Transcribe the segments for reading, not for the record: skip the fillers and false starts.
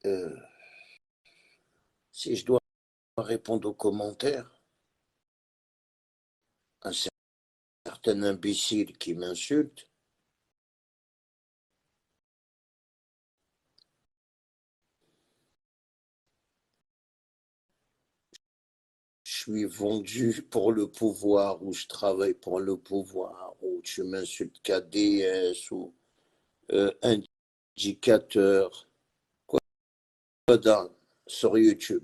Euh, si je dois répondre aux commentaires, un certain imbécile qui m'insulte, je suis vendu pour le pouvoir, ou je travaille pour le pouvoir, ou tu m'insultes KDS, ou indicateur, quoi dans, sur YouTube.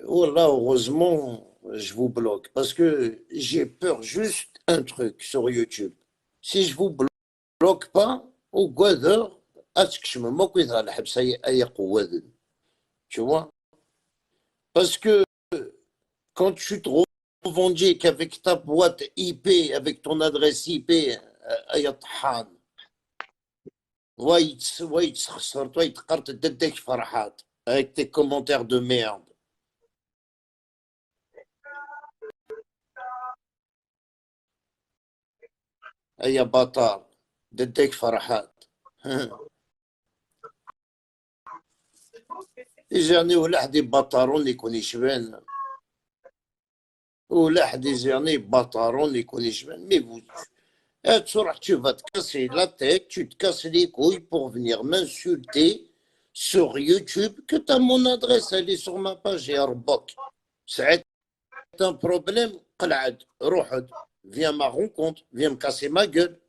Voilà, heureusement, je vous bloque parce que j'ai peur juste un truc sur YouTube. Si je vous bloque pas, au Guadar, je me moque de la tu vois? Parce que quand tu te revendiques avec ta boîte IP, avec ton adresse IP, avec tes commentaires de merde. يا بطال ددك فرحات يجاني ولحد بطارون يكون يشبان ولحد يجاني بطارون يكون يشبان مي vous tu vas te casser la tête, tu te casses les couilles pour venir m'insulter sur YouTube, que t'as mon adresse, elle est sur ma page, et Arbok. C'est un problème, viens à ma rencontre, viens me casser ma gueule.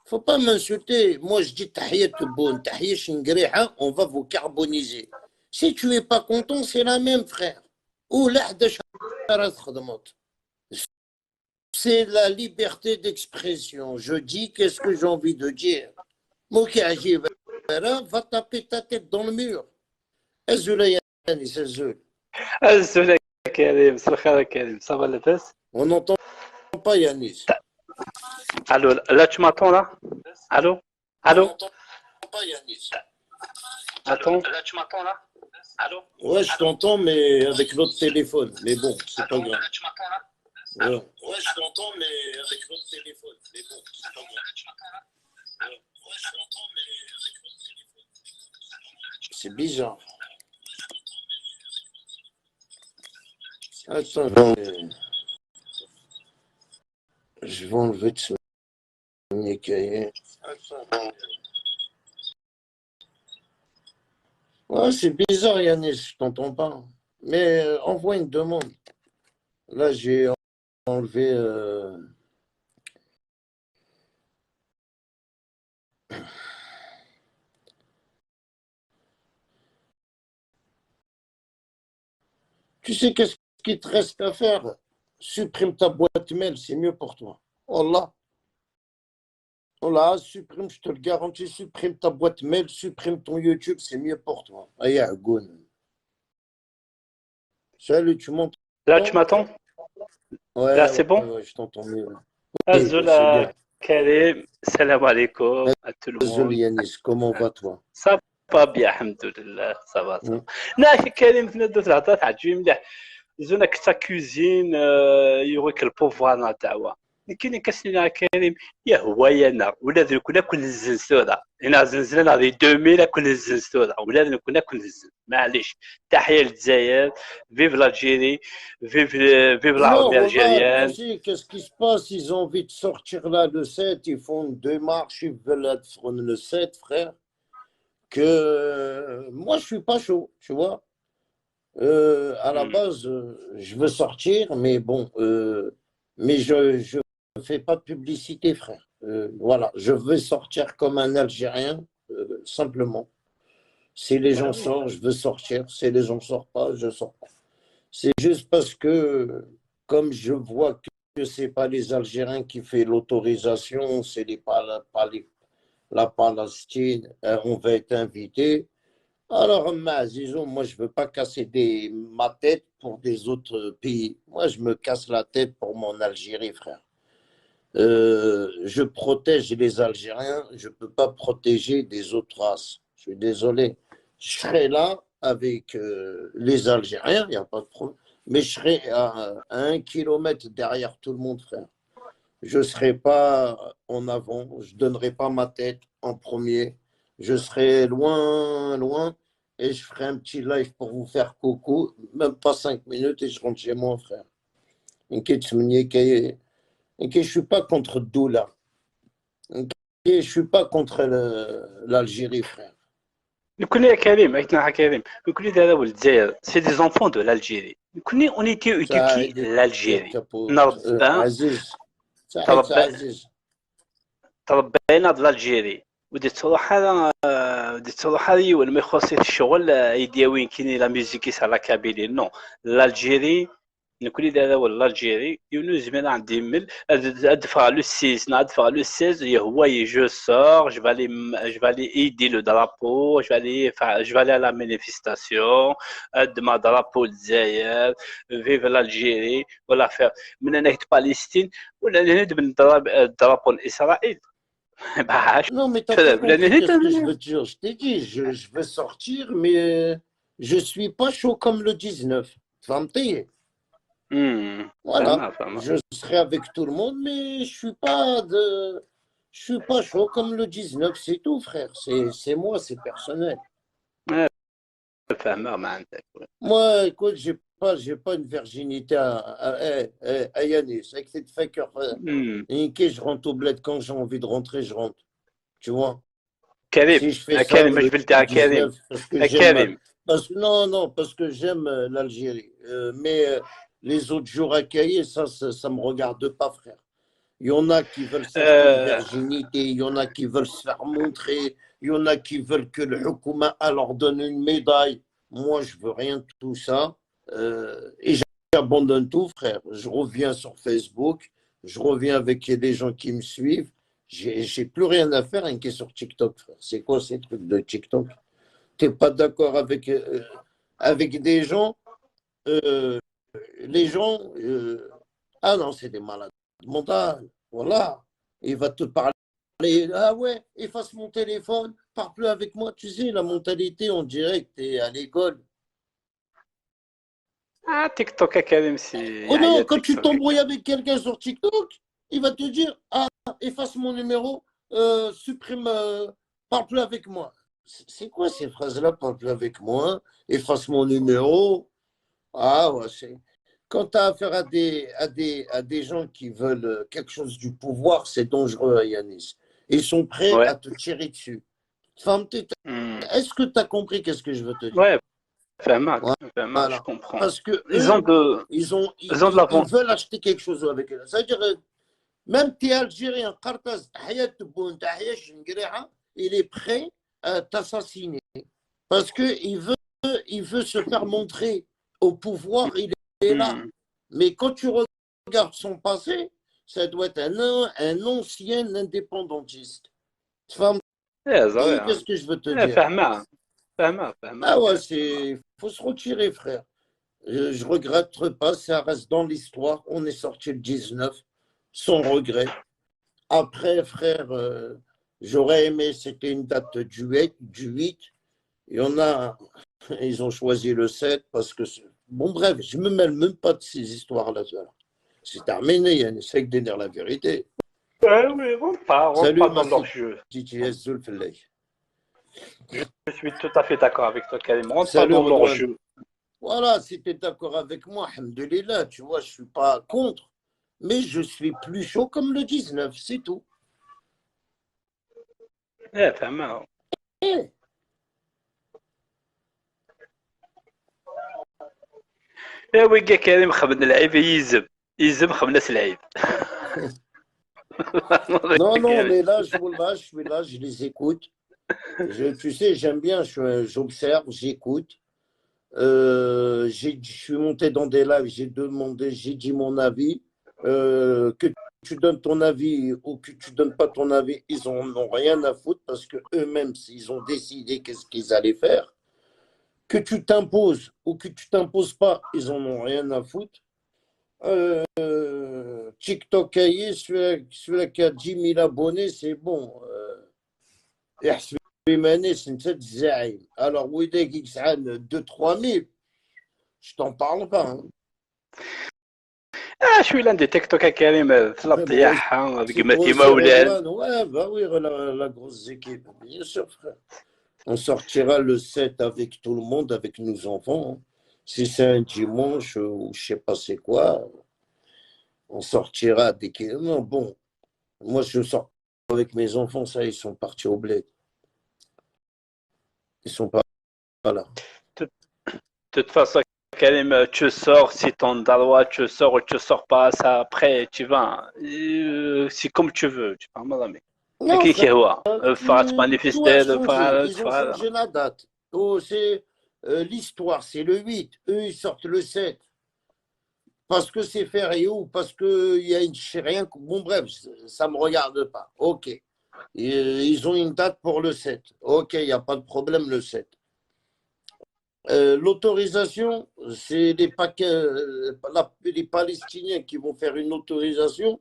Faut pas m'insulter. Moi, je dis tahiyat boun, tahiyat shingriha, on va vous carboniser. Si tu es pas content, c'est la même, frère. Ou c'est la liberté d'expression. Je dis qu'est-ce que j'ai envie de dire. Moi qui agis, va taper ta tête dans le mur. الزول كريم مسخر كريم صافا لاباس On n'entend pas Yanis. الو لا tu m'entends là الو On الو n'entend pas Yanis. attends là tu m'entends là الو Ouais, je t'entends, mais avec l'autre téléphone. Mais bon, c'est pas grave. là tu m'entends là Ouais, je t'entends, mais avec l'autre téléphone. Mais bon, c'est pas grave. Ouais, je t'entends, mais avec l'autre téléphone. C'est bizarre. Attends, je vais enlever de ce cahier. Ouais, c'est bizarre, Yanis, je t'entends pas. Mais envoie une demande. Là, j'ai enlevé. Tu sais qu'est-ce qu'il te reste à faire? Supprime ta boîte mail, c'est mieux pour toi. Wallah. Voilà, supprime, je te le garantis, supprime ta boîte mail, supprime ton YouTube, c'est mieux pour toi. Aïe, Agoun. Salut, tu m'entends? là tu m'entends Ouais, là c'est bon ouais, je t'entends mieux. Oui, الزول c'est bien. كريم السلام عليكم à tout le Désolé, monde Yanis, comment vas-toi? ça va bien الحمد لله ça Hmm. ناكي كريم في دوت الهضره تعجبني مليح زونا كتا كوزين يوريك البوفوار نا دعوه كاين كاسني كريم يا هو يا انا ولا ذوك كنا كل الزنسوره هنا زنزلنا هذه 2000 كل الزنسوره ولا ذوك كنا كل الزن معليش تحيه للجزائر فيف l'Algérie vive Non, l'armée regarde, tu algérienne sais, qu'est-ce qui se passe? Ils ont envie de sortir là le 7, ils font une démarche, ils veulent être le 7, frère. Que moi, je suis pas chaud, tu vois. À la base, je veux sortir, mais bon, mais je fais pas de publicité, frère. Voilà, je veux sortir comme un Algérien, simplement. Si les gens sortent, je veux sortir. Si les gens sortent pas, je sors pas. C'est juste parce que, comme je vois que c'est pas les Algériens qui font l'autorisation, c'est la Palestine, on va être invité. Alors, disons, moi, je ne veux pas casser ma tête pour des autres pays. Moi, je me casse la tête pour mon Algérie, frère. Je protège les Algériens, je ne peux pas protéger des autres races. Je suis désolé. Je serai là avec les Algériens, il n'y a pas de problème. Mais je serai à 1 kilomètre derrière tout le monde, frère. Je ne serai pas en avant. Je ne donnerai pas ma tête en premier. Je serai loin, loin. Et je ferai un petit live pour vous faire coucou. Même pas 5 minutes et je rentre chez moi, frère. Je ne suis pas contre Doula. Je ne suis pas contre l'Algérie, frère. كنا يا كريم عيطنا كريم كنا دابا ولد الجزائر سي دي زونفون دو l'Algérie كنا اون ايتي ايدوكي سعيد l'Algérie كابوت نربى عزيز سعيد تربى عزيز. تربينا د l'Algérie وديت تروح هذا وديت تروح هذه ولا يخص الشغل ايديا وين كاين لا ميوزيك يسال لا كابيلي نو l'Algérie نكوني دابا ولا الجيري يونس من عندي مل ادفع لو 6 ادفع لو 16 هو جو سور جو فالي ايدي لو درابو جو فالي لا مانيفيستاسيون اد ما درابو الجزائر فيف l'Algérie ولا فير من هناك بالستين ولا نهد من درابو اسرائيل باش Non, mais t'as pas ولا compris نهد qu'est-ce que je veux te dire. Je t'ai dit, je veux sortir, mais je suis pas chaud comme le 19. فهمتي. Voilà, فاهمة je serai avec tout le monde, mais je suis pas chaud comme le 19, c'est tout, frère. C'est moi, c'est personnel. فاهمة ما عندك Moi, écoute, j'ai pas une virginité à Yanis. Avec cette fake, je rentre au bled quand j'ai envie de rentrer, je rentre. Tu vois? كريم Si je fais ça كريم اش le بلتي كريم 19, parce que j'aime, كريم non, non, parce que j'aime l'Algérie. Mais les autres jours à Caillé, ça me regarde pas, frère. Il y en a qui veulent s'acheter une virginité, il y en a qui veulent se faire montrer, il y en a qui veulent que le Hukuma leur donne une médaille. Moi, je veux rien de tout ça. Et j'abandonne tout, frère. Je reviens sur Facebook, je reviens avec des gens qui me suivent. J'ai plus rien à faire, hein, qui est sur TikTok, frère. C'est quoi ces trucs de TikTok? T'es pas d'accord avec des gens, euh, les gens, ah non, c'est des malades mentales, voilà. Il va te parler, ah ouais, efface mon téléphone, parle plus avec moi. Tu sais, la mentalité, on dirait que t'es à l'école. تيك توك يا كريم سي Oh non, عيا quand تيك tu توك t'embrouilles avec quelqu'un sur TikTok, il va te dire, ah, efface mon numéro, supprime, parle plus avec moi. C'est quoi ces phrases-là, parle plus avec moi, efface mon numéro? Ah ouais, c'est. Quand tu as affaire à des gens qui veulent quelque chose du pouvoir, c'est dangereux, Yanis. Ils sont prêts Ouais. à te tirer dessus. Femme, est-ce que tu as compris qu'est-ce que je veux te dire? Ouais, فاهمك فاهمك je Voilà. comprends. Parce que Ils ont eux, de ils ont de ils l'avant. veulent acheter quelque chose avec eux. C'est-à-dire, même tu es Algérien, Qartaz, Hayat Tebboune, Tahiyash Ngriha, il est prêt à t'assassiner. Parce qu'il veut se faire montrer au pouvoir, il est là. Mais quand tu regardes son passé, ça doit être un ancien indépendantiste. Femme, ايه زوين qu'est-ce que je veux te ايه dire? فاهمة Ah ouais, faut se retirer, frère. Je ne regrette pas, ça reste dans l'histoire. On est sorti le 19, sans regret. Après, frère, j'aurais aimé, c'était une date du 8. Il y en a, ils ont choisi le 7 parce que. Bon, bref, je ne me mêle même pas de ces histoires-là. C'est terminé, il y a une essaie de dire la vérité. Ouais, oui, rentre Salut, pas ma dans leur jeu. petite Zulfellay. Je suis tout à fait d'accord avec toi, Karim. Rentre pas Salut, dans leur Redouane. jeu. Voilà, si tu es d'accord avec moi, alhamdoulilah, tu vois, je ne suis pas contre, mais je suis plus chaud comme le 19, c'est tout. ايه فاهمة Eh, ايه ويقا كريم خبنا العيب يزم خبنا العيب. Non, non, mais là, je suis là, je les écoute. Tu sais, j'aime bien, j'observe, j'écoute. Je suis monté dans des lives, j'ai demandé, j'ai dit mon avis. Que tu donnes ton avis ou que tu donnes pas ton avis, ils en ont rien à foutre parce que eux-mêmes, s'ils ont décidé qu'est-ce qu'ils allaient faire, que tu t'imposes ou que tu t'imposes pas, ils en ont rien à foutre. TikTok, celui qui a 10 000 abonnés, c'est bon. يحسب بمانيس انت الزعيم. Alors, وإذا يسعى 2-3 000, je t'en parle pas. Hein. Je suis l'un des TikTok à Karim, Mais bon, avec si toi Mati aussi, Maoulen. Redouane, ouais, bah oui, la grosse équipe, bien sûr, frère. On sortira le 7 avec tout le monde, avec nos enfants, hein. Si c'est un dimanche ou je sais pas c'est quoi, on sortira dès que... Non, bon, moi je sors avec mes enfants, ça, ils sont partis au bled. Ils sont pas là. De toute façon, Karim, tu sors, si ton droit, tu sors ou tu sors pas, ça après, tu vas. C'est comme tu veux, tu parles mal. Mais Non, qui frère, est où? Faire te tout a manifester, changé. Ils ont faire. changé la date. Oh, c'est l'histoire, c'est le 8. Eux, ils sortent le 7. Parce que c'est férié ou parce qu'il y a une rien. Bon, bref, ça ne me regarde pas. OK. Ils ont une date pour le 7. OK, il n'y a pas de problème le 7. L'autorisation, c'est les Palestiniens qui vont faire une autorisation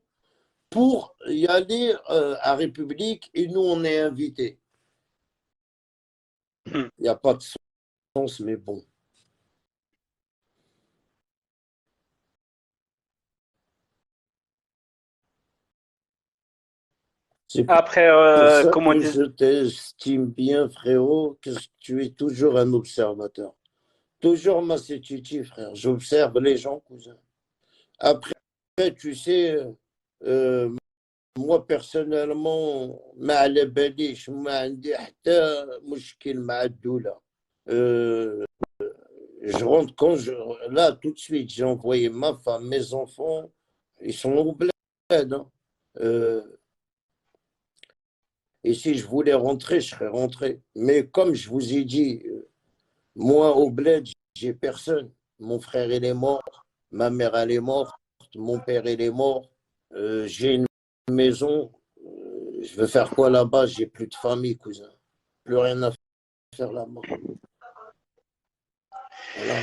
pour y aller à République et nous, on est invités. Il n'y a pas de sens, mais bon. C'est Après, pour ça comme on que dit, je t'estime bien, frérot, que tu es toujours un observateur. Toujours Massétiti, frère. J'observe les gens, cousin. Après, tu sais, euh, moi personnellement, ما على باليش ما عندي حتى مشكل مع الدولة. Euh, je rentre quand je. Là, tout de suite, j'ai envoyé ma femme, mes enfants, ils sont au bled, hein. Euh, et si je voulais rentrer, je serais rentré. Mais comme je vous ai dit, moi, au bled, j'ai personne. Mon frère, il est mort. Ma mère, elle est morte. Mon père, il est mort. J'ai une maison. Je veux faire quoi là-bas? J'ai plus de famille, cousin. Plus rien à faire là-bas. Voilà.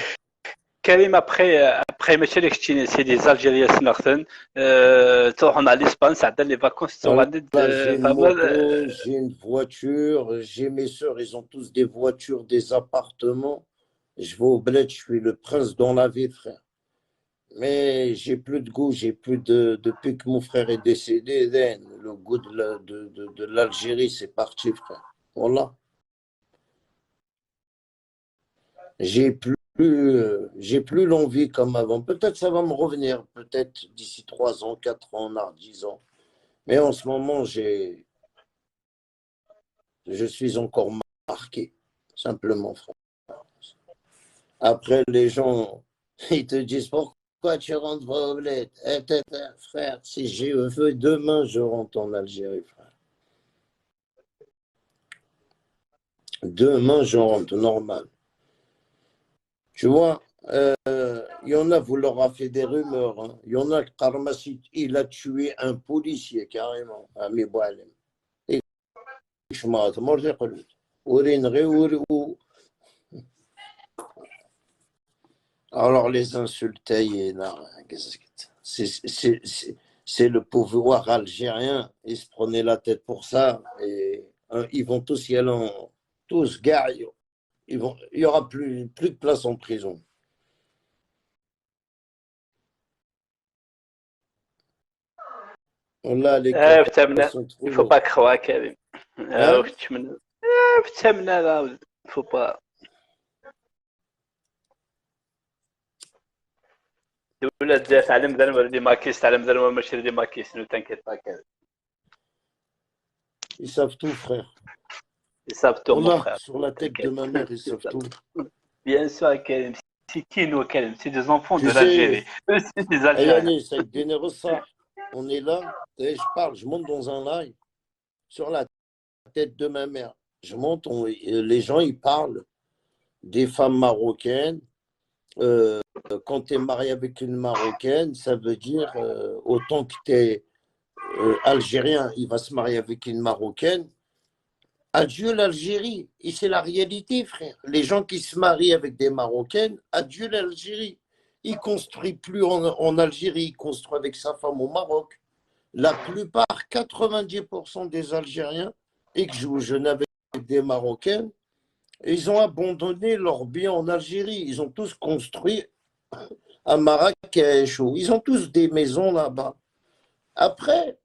Karim, après, monsieur Lechtin, c'est des Algériens, on a l'Espagne, ça donne les vacances, tu Alors auras des, là, j'ai une pas mal, moto, j'ai une voiture. J'ai mes soeurs, ils ont tous des voitures, des appartements. Je vais au bled, je suis le prince dans la ville, frère. Mais j'ai plus de goût, j'ai plus de. Depuis que mon frère est décédé, le goût de l'Algérie, c'est parti, frère. Voilà. J'ai plus l'envie comme avant. Peut-être ça va me revenir, peut-être d'ici 3 ans, 4 ans, 10 ans. Mais en ce moment, je suis encore marqué, simplement, frère. Après, les gens, ils te disent pourquoi tu rentres pas au bled? Frère, si je veux, demain, je rentre en Algérie, frère. Demain, je rentre, normal. Tu vois, il y en a, vous leur avez fait des rumeurs, hein. Il y en a, Karmassi, il a tué un policier, carrément, à Miboualem. Et je m'arrête, moi, je l'ai alors, les insulter, c'est le pouvoir algérien. Ils se prenaient la tête pour ça. Et ils vont tous y aller, tous, gars. Il n'y aura plus de place en prison. Là, les cas sont trop il faut lourds. pas croire, Karim. Hein? Il faut pas. الولاد جات تعلم ذا المرة دي ماكيس تعلم ذا المرة ماشي دي ماكيس ne t'inquiète pas Karim. Ils savent tout, frère. Ils savent tout mon Voilà, frère, sur la tête de t'inquiète. ma mère, ils Ils savent savent tout. tout. Bien sûr Karim, c'est qui nous Karim? C'est des enfants Tu de sais, l'Algérie. Eux c'est des Algériens. Ayane, c'est que ça. On est là, et je parle, je monte dans un live sur la tête de ma mère. Je monte, les gens, ils parlent des femmes marocaines. Euh, Quand tu es marié avec une Marocaine, ça veut dire autant que tu es algérien, il va se marier avec une Marocaine. Adieu l'Algérie. Et c'est la réalité, frère. Les gens qui se marient avec des Marocaines, adieu l'Algérie. Il ne construit plus en Algérie, il construit avec sa femme au Maroc. La plupart, 90% des Algériens, et que je n'avais des Marocaines, ils ont abandonné leurs biens en Algérie. Ils ont tous construit à Marrakech, ils ont tous des maisons là-bas. Après,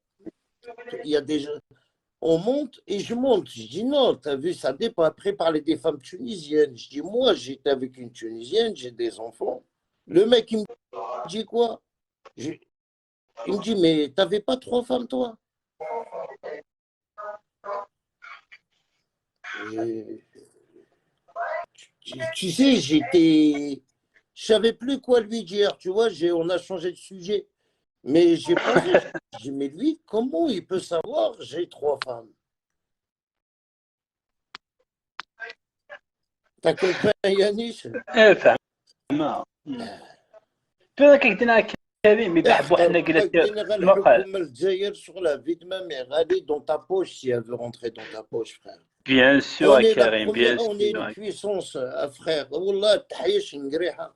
il y a des gens, on monte et je monte. Je dis non, tu as vu, ça dépend. Après, parler des femmes tunisiennes. Je dis, moi, j'étais avec une Tunisienne, j'ai des enfants. Le mec, il me dit quoi? Je- Il me dit, mais t'avais pas 3 femmes, toi? Et tu sais, je savais plus quoi lui dire. Tu vois, on a changé de sujet. Mais j'ai pensé, je dis, mais lui, comment il peut savoir j'ai 3 femmes? T'as compris, Yanis? فاهمها. تو كيدينا كريم يبحبوا حنا قال لك قلنا غير الموقع. الحكومة الجزائر شغلها فيدما مي غالي dans ta poche si elle veut rentrer dans ta poche, frère. بيان On سور est la كريم بيان première, on est une سور. puissance, frère. Wallah, تحيش نقريحة.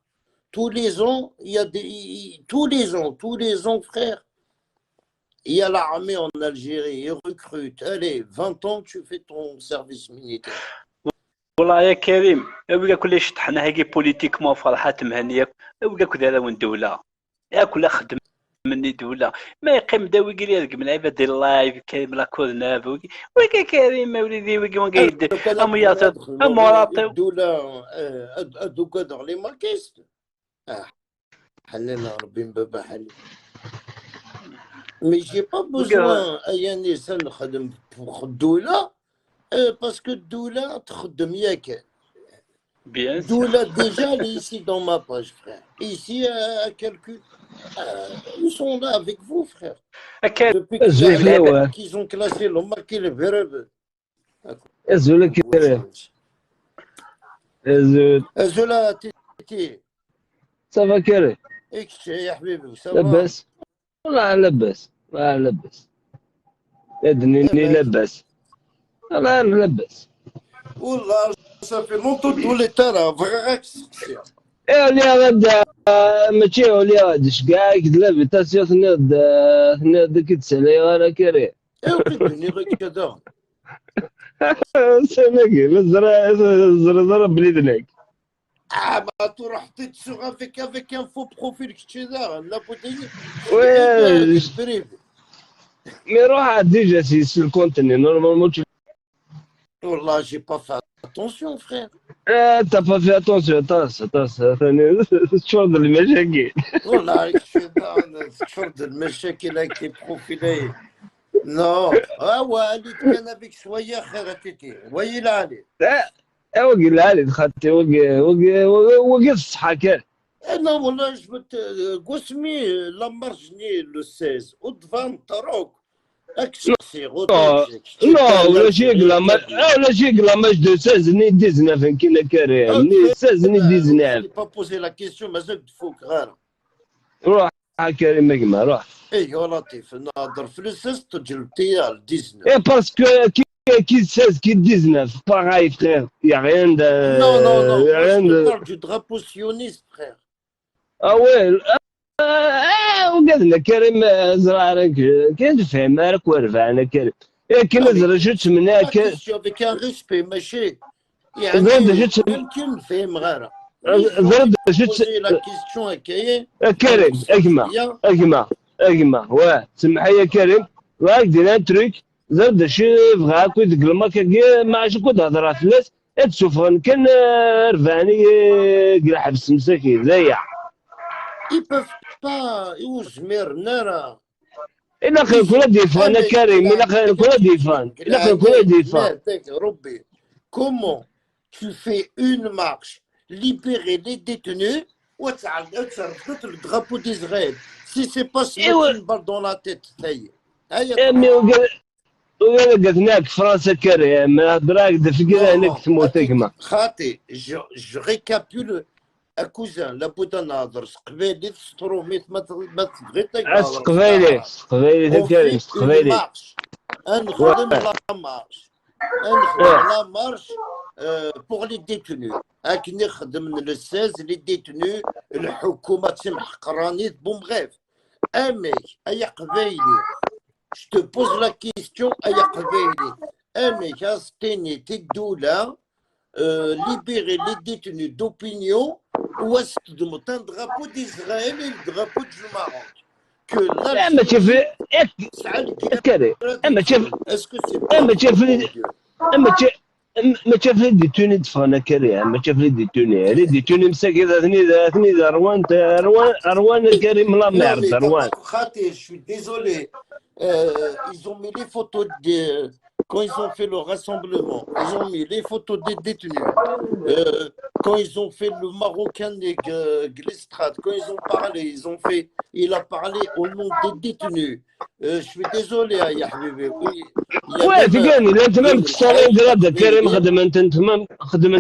Tous les ans, il y a tous les ans, frère, il y a l'armée en Algérie, ils recrutent. Allez, 20 ans, tu fais ton service militaire. والله يا كريم ويقول كل شطحنا هاكي بوليتيكمون فرحات مهنيه ويقول كل هذا وين دوله ياكل خدم مني دوله ما يقيم داوي قال لك من عباد ديال اللايف كريم لا كول ناف ويقول كريم وليدي ويقول وين قايد اميات اموراطي الدولة دوكا dans les maquistes. حلنا ربي بابا حلي. Mais j'ai pas besoin أياني سنخدم pour الدولة parce que الدولة تخدم ياك. بيان Doula, déjà, elle est ici dans ma page, frère. Ici, à quelques. Ils sont là avec vous, frère. Depuis qu'ils ont classé le marqué le verbe. ازول كريم ازول Zola, t'es. صافا كريم ايش يا حبيبي سافا. لبس والله لبس والله لبس ادنيني لبس والله لبس والله صافي لونتو تولي ترى فغاك تسقسي. ايه اللي غدا ماشي اللي غدا شكاع كدلب تاسيو ثناد كتسالي انا كريم ايه وقدني غير كذا. سناكي زرا بليدناك ما تروح تتسوق avec un faux profil كذا لا بودي. وي بريفي. مي روح ديجا سي الكونتيني نورمالمون والله j'ai pas fait attention, frère. t'as pas fait attention ثاني تشرد المشاكل والله تشرد المشاكل هاك تي بروفيلي. نو اللي كان بك شويه خير تيتي ويل علي. وقل علي دخلت وقف الصحة كان انا والله جبت قسمي لمرجني لو 16 ودفان طروق اكسي ولا شي قلا ماش دو 16 ني 19 كينا كريم ني 16 ني 19 با بوزي لا كيسيون مازال تفوق غير. روح كريم مكما روح ايوا لطيف نهضر في لو 16 تجربتي ل 19. اي باسكو qui 16, qui 19, pareil frère, il n'y a rien de... Non, rien je parle du drapeau sioniste, frère. Ah ouais, وقال لك كريم زرارك كان تفهم مالك ورفعنا كريم كي نزل شفت منها avec un respect ماشي يعني يمكن نفهم غير زرد شفت لا كيستيون هكايا كريم اجمع واه سمح يا كريم راك دير ان تريك زرد شوف غاك ودق الماك ما عادش كنت هضر فلاس تشوف كان رفعني كاع حبس مساكين زيع ils peuvent pas يوزمر نرى إلا خير كل ديفان كريم إلا خير كل ديفان ربي comment tu fais une marche libérer les détenus وتصرف le drapeau d'Israël si c'est pas se mettre une balle dans la tête وقال قلناك فرنسا كريم هضراك دفقيرة هناك تموت كما خاطي جو ريكابيول اكوزان لابد نهضر قبيلي تسطرو ميت ما تبغي قبيلي كريم قبيلي نخدم لا مارش بوغ لي ديتوني هاك نخدم لو 16 لي ديتوني الحكومه تسمح قرانيط بون بغيف امي اي قبيلي je te pose la question اي قبيلي امي كاستيني تي الدوله libérer les détenus d'opinion واستخدموا un drapeau d'Israël et le drapeau du Maroc. Que اما شوف كريم اما شوف est-ce que c'est اما شوف اما شوف ما شاف لي توني دفانا كريم ما شاف لي توني ريدي توني مساكي ثني روان كريم لا ميرد روان. Je suis désolé. Ils ont mis les photos quand ils ont fait le rassemblement. Ils ont mis les photos des détenus. Quand ils ont fait le Marocain de Glestrade, quand ils ont parlé, il a parlé au nom des détenus. Je suis désolé, ya habibi. Ouais, تلقاني لا تمام ستالينغراد كريم خدمت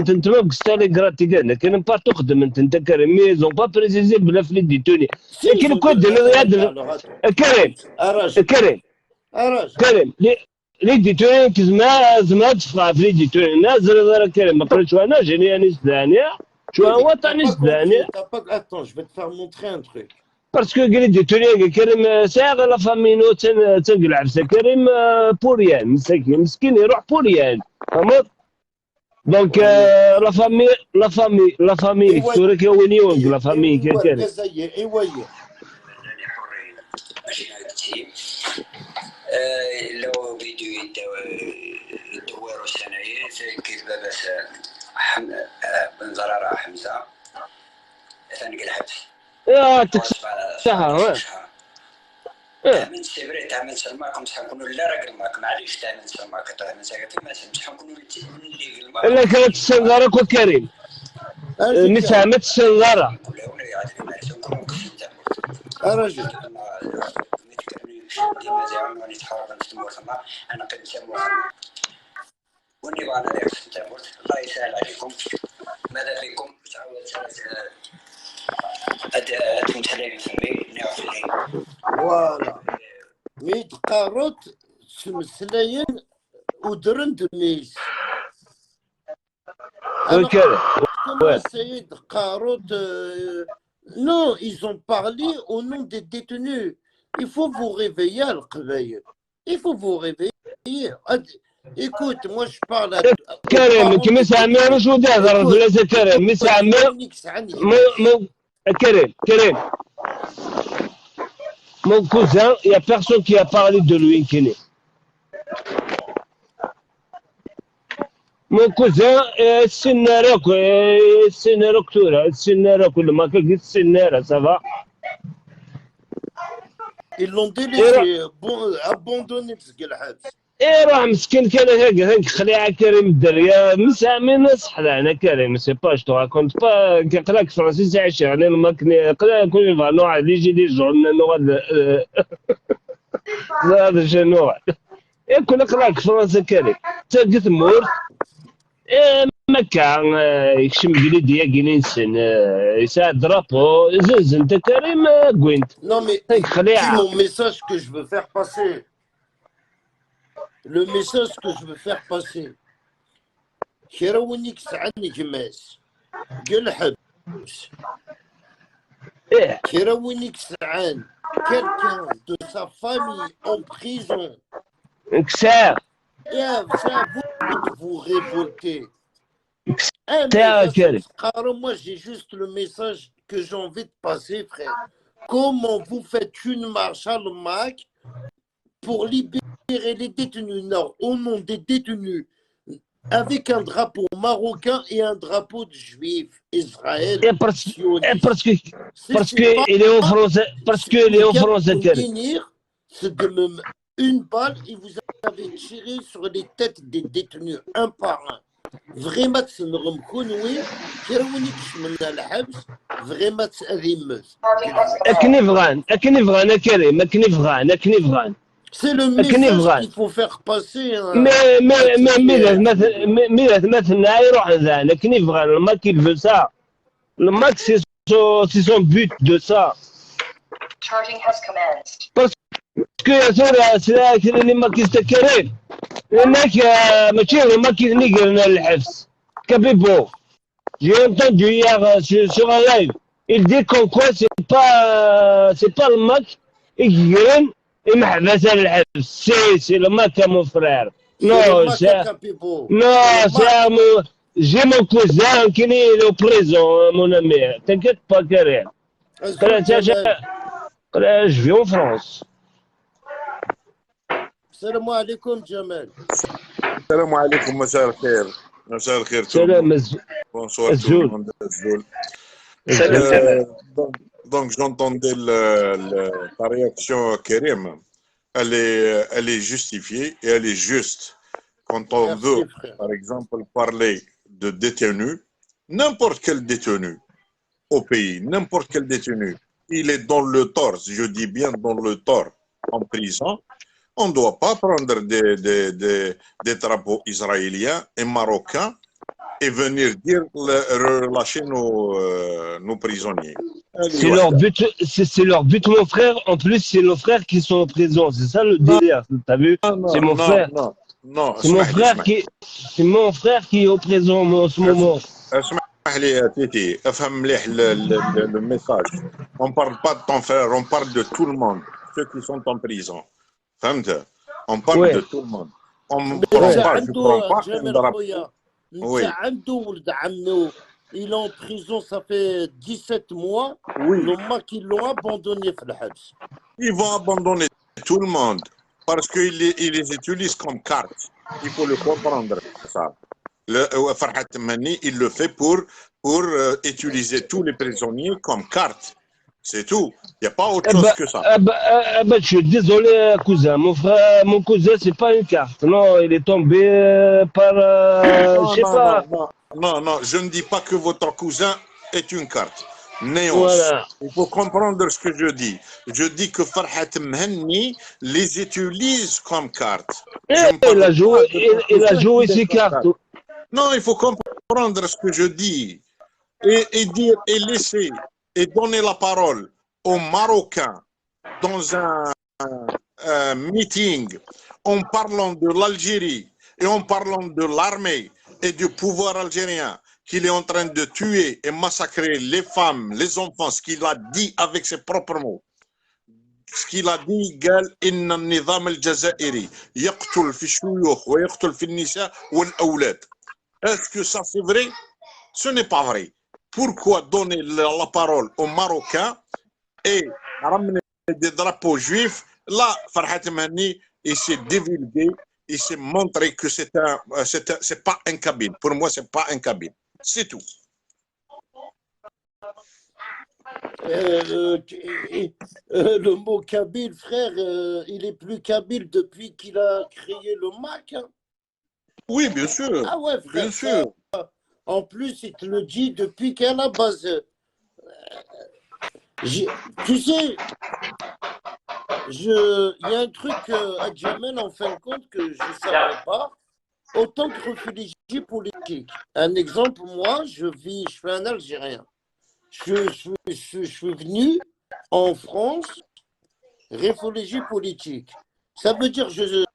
انت ما بستالينغراد تلقانا كان بارتو خدمت انت كريم ميزون با بريزيزي بلا في ديتوني لكن كود كريم لي ديتوني زما تفقع في لي ديتوني نازل كريم ما قريتش انا جاني انيس ثانيه شو وطني ثانيه. Attends, je vais te faire montrer un truc. باسكو قال ديتوني كريم ساغ لا فامينو تنقل عرسه كريم بوريان مسكين يروح بوريان فهمت دونك لا فامي كتورك وين يونغ لا فامي كريم لو فيديو يدوروا سنعيه كذبه بس بن زراره حمزه ثاني الحبس يا شهر من سبري تعمل سلماكم شحال لا راك الماك معليش تعمل سلماك تعمل ساكت ما شحال كنقولوا اللي الماك الا كانت السنغاره كل كريم مسامة السنغاره الرجل ديما زعما نتحرك نتمر ثما انا قد نسمو وني بغا انا داك التمرت الله يسهل عليكم ماذا بكم تعاود أنتم تحليل فمي نعرف لي فوالا ميت قاروت سمسلاين ودرند ميس السيد قاروت non ils ont parlé au nom des détenus. Il faut vous réveiller القبايل. Il faut vous réveiller. Écoute, moi je parle à كريم كي مسامع شو داير ولا كريم مسامع Karim, mon cousin, il n'y a personne qui a parlé de lui, Kini. Mon cousin, c'est ça va. Ils l'ont délaissé, abandonné parce qu'il a ايه روح مسكين كان هيك خليها كريم الدريا مسامي نصح انا كريم سي با جو راكونت با كيقراك فرنسي عايش يعني ما كنا كل نوع اللي يجي لي جون نوع هذا شنو كنا نقراك فرنسي كريم تلقيت مور مكة يكشم جليديا جنينسن يساعد درابو زز انت كريم كوينت Non mais c'est mon message que je veux faire passer. Le message que je veux faire passer. كيراونيك سعني جماس قال حبس كيراونيك سعان quelqu'un de sa famille en prison. كسار Ça vous révoltez. Moi j'ai juste le message que j'ai envie de passer, frère. Comment vous faites une marche à l'OMAC pour libérer les détenus, non, au nom des détenus, avec un drapeau marocain et un drapeau de juif, Israël. Parce qu'il est en France, parce qu'il est en France. C'est de même une balle et vous avez tiré sur les têtes des détenus un par un. Vraiment, c'est une reconnaissance. Vraiment, c'est le message qu'il faut faire passer. Le max, c'est son but de ça. Parce que c'est اللي ما كيستكرين هناك ماشي هما كينيقلنا الحبس كابيبو j'ai entendu hier sur un live il dit comme quoi c'est pas le match يقرن محبس الحبس c'est le match mon frère non c'est j'ai mon cousin qui est au prison, mon ami. T'inquiète pas, Karim. Je vis en France. Salam alaikum, Jamel. Salam alaikum, مساء الخير. مساء الخير tout le monde. Bonsoir tout le monde. Salam Jamel. Donc j'entendais ta réaction, Karim. Elle est justifiée et elle est juste. Quand on veut, par exemple, parler de détenus, n'importe quel détenu au pays, n'importe quel détenu, il est dans le tort, je dis bien dans le tort, en prison. On ne doit pas prendre des drapeaux israéliens et marocains et venir dire relâcher nos prisonniers. C'est leur but, mon frère. En plus, c'est nos frères qui sont en prison. C'est ça le délire. T'as vu? C'est mon frère. Non, c'est mon frère qui est au prison en ce moment. اسمح لي يا تيتي افهم مليح le message. On parle pas de ton frère, on parle de tout le monde, ceux qui sont en prison. فهمت؟ On parle de tout le monde. On parle, je prends pas un drapeau. Oui. Il est en prison, ça fait 17 mois. Oui. Ils l'ont abandonné. Ils vont abandonner tout le monde parce qu'ils les utilisent comme carte. Il faut le comprendre, ça. Farhat Mani, il le fait pour utiliser tous les prisonniers comme carte. C'est tout. Il n'y a pas autre chose que ça. Je suis désolé, cousin. Mon cousin, c'est pas une carte. Non, il est tombé par... je sais pas. Non, je ne dis pas que votre cousin est une carte. Néons. Voilà. Il faut comprendre ce que je dis. Je dis que Farhat Mani les utilise comme carte. Il a joué ses cartes. Non, il faut comprendre ce que je dis. Et dire, et laisser, et donner la parole aux Marocains dans un meeting en parlant de l'Algérie et en parlant de l'armée et du pouvoir algérien qu'il est en train de tuer et massacrer les femmes, les enfants, ce qu'il a dit avec ses propres mots. Ce qu'il a dit, قال إن النظام الجزائري يقتل في الشيوخ ويقتل في النساء والأولاد. Est-ce que ça c'est vrai? Ce n'est pas vrai. Pourquoi donner la parole aux Marocains et ramener des drapeaux juifs? Là, Farhat Mani, il s'est divulgué, il s'est montré que c'est pas un kabyle. Pour moi, c'est pas un kabyle. C'est tout. Le mot kabyle, frère, il est plus kabyle depuis qu'il a créé le MAC. Hein. Oui, bien sûr. Ah ouais, frère. Bien sûr. En plus, il te le dit depuis qu'à la base. Tu sais, il y a un truc à Djamel, en fin de compte, que je ne savais pas. Autant que réfugié politique. Un exemple, moi, je suis un Algérien. Je suis venu en France, réfugié politique. Ça veut dire je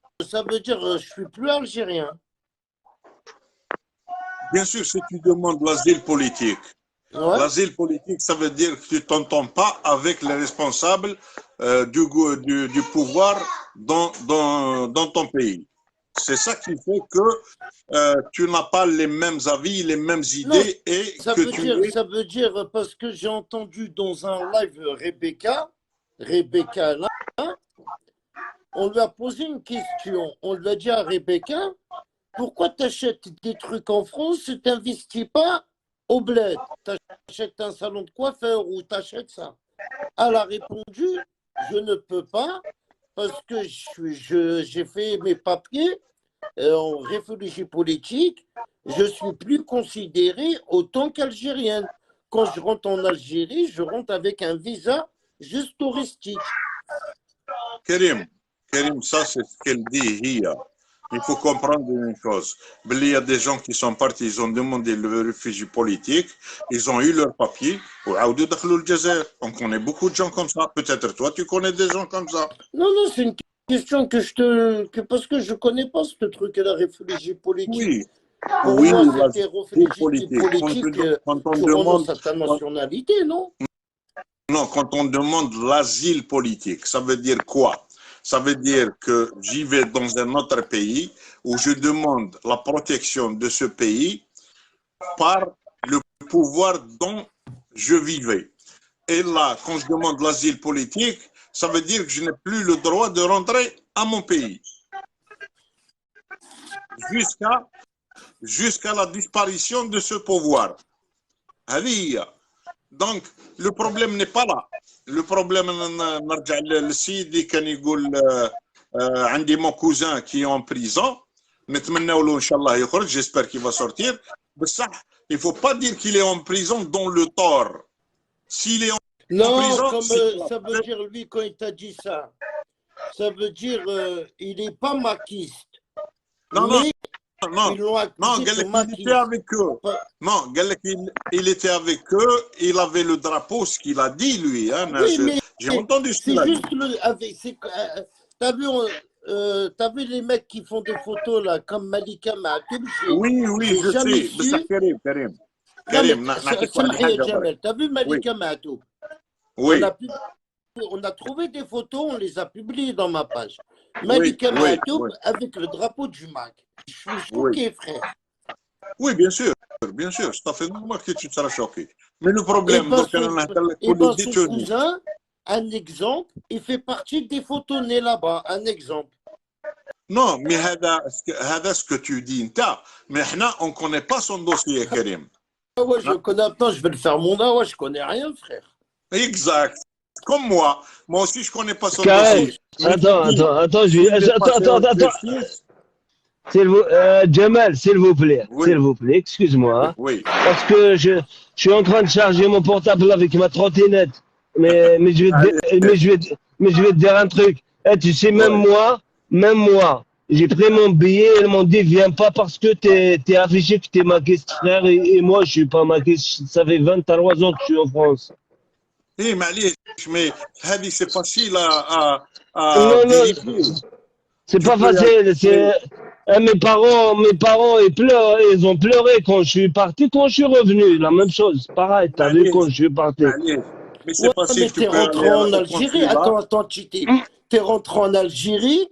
suis plus algérien. Bien sûr, si tu demandes l'asile politique, ouais. L'asile politique, ça veut dire que tu ne t'entends pas avec les responsables du pouvoir dans ton pays. C'est ça qui fait que tu n'as pas les mêmes avis, les mêmes idées. Non, et ça, que ça veut dire, parce que j'ai entendu dans un live Rebecca là, hein, on lui a posé une question. On lui a dit à Rebecca, pourquoi tu achètes des trucs en France, tu n'investis pas au bled? Tu achètes un salon de coiffeur ou tu achètes ça? Elle a répondu, je ne peux pas parce que j'ai fait mes papiers en réfugié politique. Je ne suis plus considérée autant qu'algérienne. Quand je rentre en Algérie, je rentre avec un visa juste touristique. Karim, ça c'est ce qu'elle dit hier. Il faut comprendre une chose. Il y a des gens qui sont partis, ils ont demandé le réfugié politique, ils ont eu leur papier, on connaît beaucoup de gens comme ça. Peut-être toi, tu connais des gens comme ça. Non, c'est une question parce que je ne connais pas ce truc-là, réfugié politique. Oui. Pour moi, c'était réfugié politique quand on demande ta nationalité, non? Non, quand on demande l'asile politique, ça veut dire quoi? Ça veut dire que j'y vais dans un autre pays où je demande la protection de ce pays par le pouvoir dont je vivais. Et là, quand je demande l'asile politique, ça veut dire que je n'ai plus le droit de rentrer à mon pays. Jusqu'à la disparition de ce pouvoir. Donc, le problème n'est pas là. Le problème, نرجع للسيد كان يقول عندي mon cousin qui est en prison. نتمنى له إن شاء الله يخرج. J'espère qu'il va sortir. بصح, il ne faut pas dire qu'il est en prison dans le tort. S'il est en prison, comme ça veut dire, lui, quand il t'a dit ça, ça veut dire il n'est pas maquiste. Non, mais non, il était avec eux. Non, il était avec eux, il avait le drapeau, ce qu'il a dit, lui. Hein, oui, j'ai entendu ce qu'il a dit. T'as vu les mecs qui font des photos, là, comme Malika Mahtoub? Oui, je sais. Mais ça, Karim, t'as vu Malika Mahtoub? Oui. On a trouvé des photos, on les a publiées dans ma page. Malika Mahtoub avec le drapeau du MAC. Je suis choqué, frère. Oui, bien sûr, c'est à fait normal que tu seras choqué. Mais le problème, son cousin, un exemple, il fait partie des photos nées là-bas, un exemple. Non, mais c'est ce que tu dis, mais on ne connaît pas son dossier, Karim. Ouais, je connais maintenant, je vais le faire mon âge, je connais rien, frère. Exact. Comme moi aussi, je ne connais pas son dossier. Attends. Jamal, s'il vous plaît, excuse-moi. Oui. Parce que je suis en train de charger mon portable avec ma trottinette. Mais je vais te dire un truc. Tu sais, même moi, j'ai pris mon billet, ils m'ont dit, viens pas parce que t'es affiché que t'es maquiste, frère, et moi, je suis pas maquiste. Ça fait 23 ans que je suis en France. Oui, mais c'est facile à non, c'est pas facile. Mes parents, ils ont pleuré quand je suis parti, quand je suis revenu. La même chose, pareil, t'as vu quand je suis parti. Mais c'est facile. Mais t'es rentré en Algérie. Attends, t'es rentré en Algérie.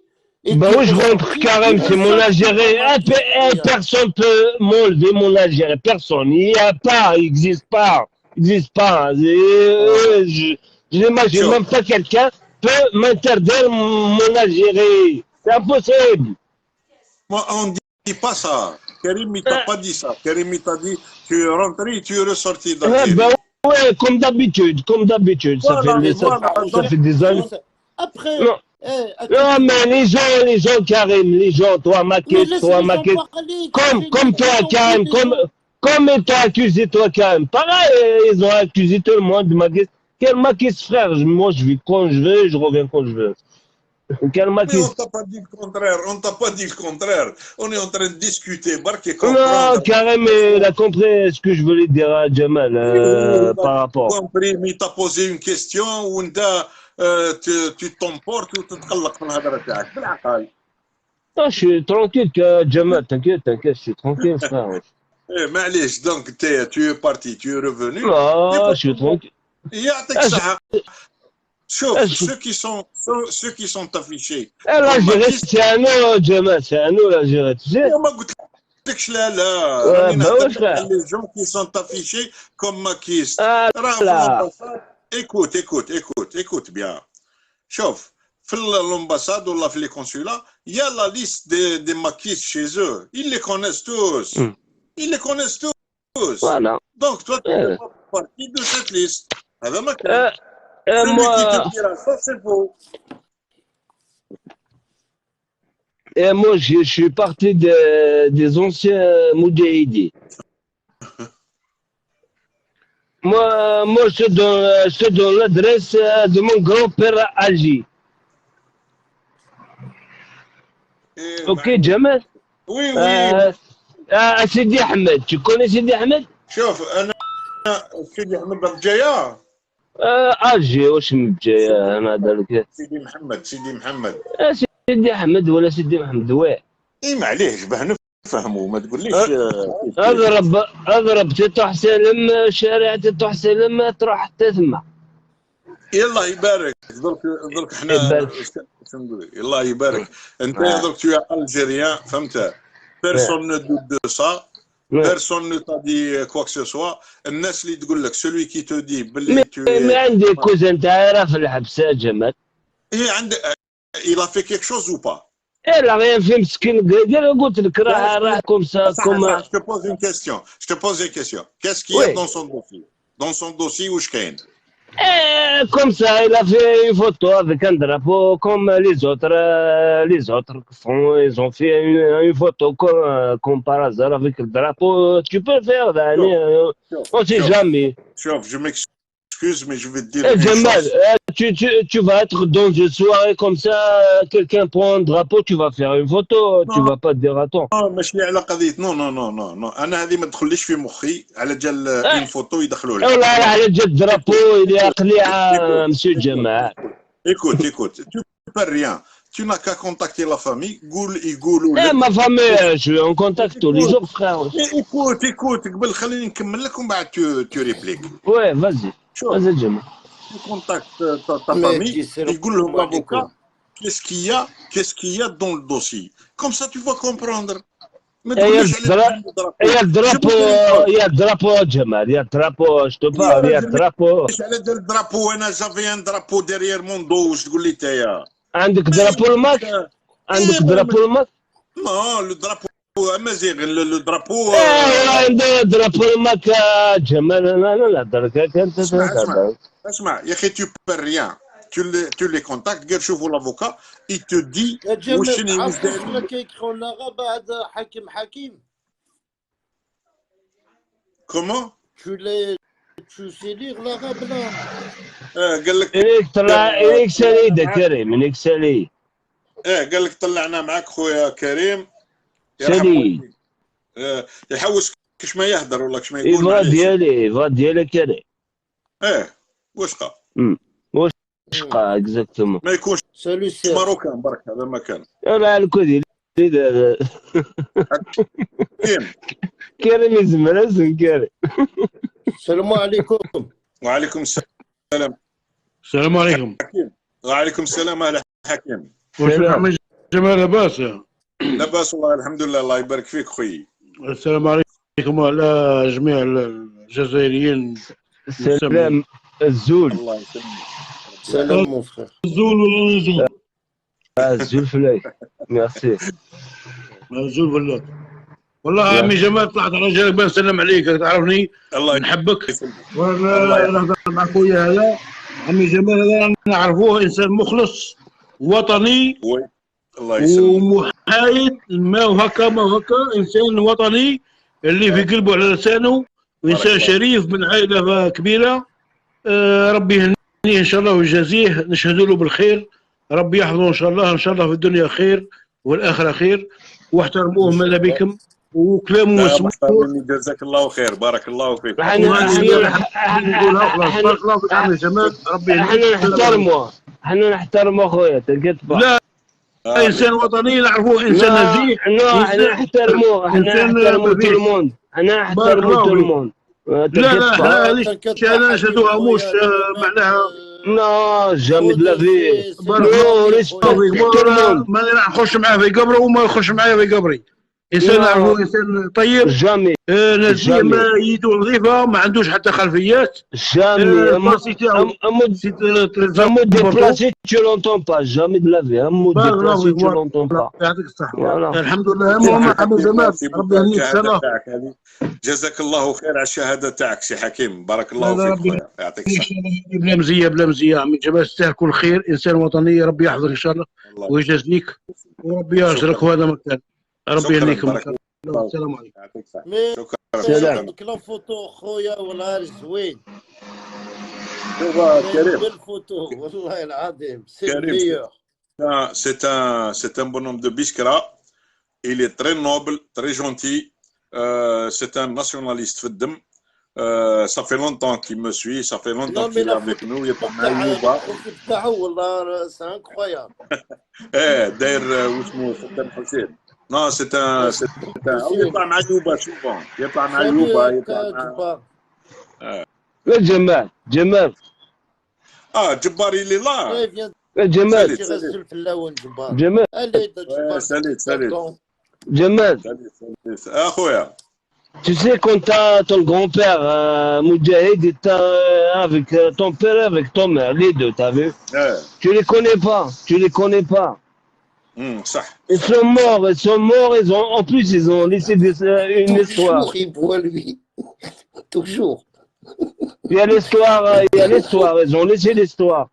Bah oui, je rentre Karim, c'est mon Algérie. Personne peut m'enlever mon Algérie. Personne. Il n'y a pas, il n'existe pas. Je n'imagine même pas quelqu'un peut m'interdire mon Algérie. C'est impossible. Moi, on ne dit pas ça. Karim, il t'a pas dit ça. Karim, il t'a dit, tu es rentré, tu es ressorti d'Algérie. Bah ouais, comme d'habitude. Ça fait des années. Après... Non, mais les gens, Karim, toi, Maquis, comme toi, Karim, comme t'as accusé, toi, Karim. Pareil, ils ont accusé tout le monde de Maquis. Quel Maquis, frère? Moi, je vis quand je veux, je reviens quand je veux. Quel Maquis? Mais on t'a pas dit le contraire, On est en train de discuter. Non, Karim, il a compris ce que je voulais dire à Jamal par rapport. Compris, mais t'as posé une question où tu t'emportes ou tu te خلق من الهضره تاعك بالعقل. Non, je suis tranquille, Jamal, t'inquiète, je suis tranquille, frère. معليش, donc tu es parti, tu es revenu. Non, je suis tranquille. يعطيك الصحة. شوف, ceux qui sont affichés. L'Algérie, c'est à nous, Jamal, c'est à nous l'Algérie, tu sais. ما قلت لكش لا. Les gens qui sont affichés comme maquistes. Écoute bien. Chauffe. L'ambassade ou les consulats, il y a la liste des maquistes chez eux. Ils les connaissent tous. Voilà. Donc, toi, tu fais partie de cette liste. Celui qui te dira ça, c'est faux. Et moi, je suis parti des anciens Moudjahidis. Moi, je te donne l'adresse de mon grand-père Algi. Ok, Jamal? Oui. Sidi Ahmed. Tu connais Sidi Ahmed? شوف أنا سيدي أحمد بجاية. Algi, واش من بجاية أنا ذلك. سيدي محمد. سيدي أحمد ولا سيدي محمد وين؟ إيه معليش باه نفهموا ما تقوليش. اضرب تطح سلم شارع تطح سلم تروح حتى ثم. يلا يبارك. درك حنا شنو نقول الله يبارك. انت درك tu es algérien, فهمت؟ Personne ne doute de ça. بيرسون نو تا دي كوا كو سوا. الناس اللي تقول لك سولوي كي تو دي باللي ما عندي كوزن تاعي راه في الحبسه جمال. ايه عندك il a fait quelque chose ou pas؟ ايه لا غير في مسكين قلت لك راه كوم سا كوم. Je te pose une question. Qu'est-ce qu'il y a dans son dossier? Dans son dossier واش كاين؟ Comme ça, il a fait une photo avec un drapeau comme les autres font. Ils ont fait une photo comme par hasard avec le drapeau. Tu peux le faire, Dani. On ne sait jamais. Je m'excuse, mais je vais te dire une Jamal, chose. tu vas être dans une soirée comme ça, quelqu'un prend un drapeau, tu vas faire une photo, tu vas pas te dire attends. ماشي على قضيه نو انا هذه ما تدخليش في مخي على جال اون فوتو يدخلوا لك. والله على جد درابو اللي قليعه مسيو جمال. Écoute, tu peux rien. Tu n'as qu'à contacter la famille. يقولوا لك. لك. Ma famille, je suis en contact tous les jours, frère. Écoute, قبل خليني نكمل لك ومن بعد tu répliques. Ouais, vas-y. Vas-y, Jamal. Tu contactes ta famille, يقول لهم l'avocat qu'est-ce qu'il y a dans le dossier. Comme ça tu vas comprendre. ما تقوليش يا الدرابو جمال يا الدرابو je te parle يا الدرابو. على دار الدرابو انا جافي ان درابو ديريير مون دو واش تقول لي نتايا؟ عندك درابو الماك؟ عندك درابو الماك؟ نو لو درابو امازيغ لو درابو عنده درابو الماك جمال. انا لا درك انت اسمع يا اخي tu peux rien. Tu les contactes, قال شوفوا l'avocat, il te dit واش عرفتوا كيكرهوا لنا بعد حكيم. Comment? Tu sais lire l'arabe là. قال لك إليك طلع إليك سليدة كريم إليك سليد. قال لك طلعنا معك خويا كريم. سليد. يحوس كش ما يهدر ولا كش ما يقول. يبغى ديالي كريم. واش قا؟ شقا اكزاكتومون. ما يكونش ماروكان برك هذا ما كان. لا الكودي كريم يزمر اسم كريم. السلام عليكم. وعليكم السلام. السلام عليكم. وعليكم السلام اهلا حكيم. واش الحمد جمال لاباس؟ لاباس والله الحمد لله الله يبارك فيك خويي. السلام عليكم وعلى جميع الجزائريين. السلام الزول. الله يسلمك. سلام مون فخير. الزول ولا الزول؟ الزول فلاي. ميرسي. الزول ولا والله عمي جمال طلعت على رجالك بان نسلم عليك تعرفني الله نحبك وانا نهضر مع خويا هذا عمي جمال هذا نعرفوه انسان مخلص وطني الله يسلمك ومحايد ما وهكا انسان وطني اللي في قلبه على لسانه وانسان شريف من عائله كبيره. ربي يهنيه ان شاء الله ويجازيه نشهد له بالخير. ربي يحفظه ان شاء الله في الدنيا خير والاخره خير واحترموه ماذا بكم وكلامه مسموع. جزاك الله خير بارك الله فيك. نقولها خلاص بارك الله فيك عمي جمال. ربي احنا نحترمه خويا تلقيت. لا انسان وطني نعرفوه انسان نزيه. احنا نحترموه تو الموند. احنا نحترمو تو الموند. لا هذه انا نشهدوها موش معناها لا جامي دو لا في نو ريسبكت ماني راح نخش معاه في قبره وما يخش معايا في قبري. انسان نعرفوه انسان طيب جامي نزيه ما يدو وظيفه ما عندوش حتى خلفيات. جامي مود ديبلاسي tu l'entends pas jamais de la vie un mot déplacé tu l'entends pas. يعطيك الصحه. الحمد لله المهم عمي جمال ربي يهنيك ان شاء الله. جزاك الله خير على الشهاده تاعك سي حكيم بارك الله فيك. يعطيك الصحه. بلا مزيه عمي جمال تستاهل كل خير انسان وطني. ربي يحفظك ان شاء الله ويجازيك وربي يرزقك في هذا المكان. ربي يهنيكم. السلام عليكم. يعطيك الصحه. شكرا. عندك لا فوتو خويا والله زوين. شوف كريم بالفوتو والله العظيم سي ميور. C'est un bonhomme de Biskra. Il est très noble, très gentil. C'est un nationaliste في الدم. Ça fait longtemps qu'il me suit, ça fait longtemps qu'il est avec nous. Il est pas mal. والله c'est incroyable. داير واسمه صدام حسين. Non, c'est un يطلع مع يوبا souvent. يطلع مع يوبا يطلع مع جمال جبار اللي لا جمال ساليت جمال اخويا Tu sais, quand t'as ton grand-père, Moudjahid, et avec ton père, avec ton mère, les deux, t'as vu? Tu les connais pas, tu les connais pas. صح. Ils sont morts, en plus, ils ont laissé une histoire. Toujours, il voit lui. Toujours. Il y a l'histoire, ils ont laissé l'histoire.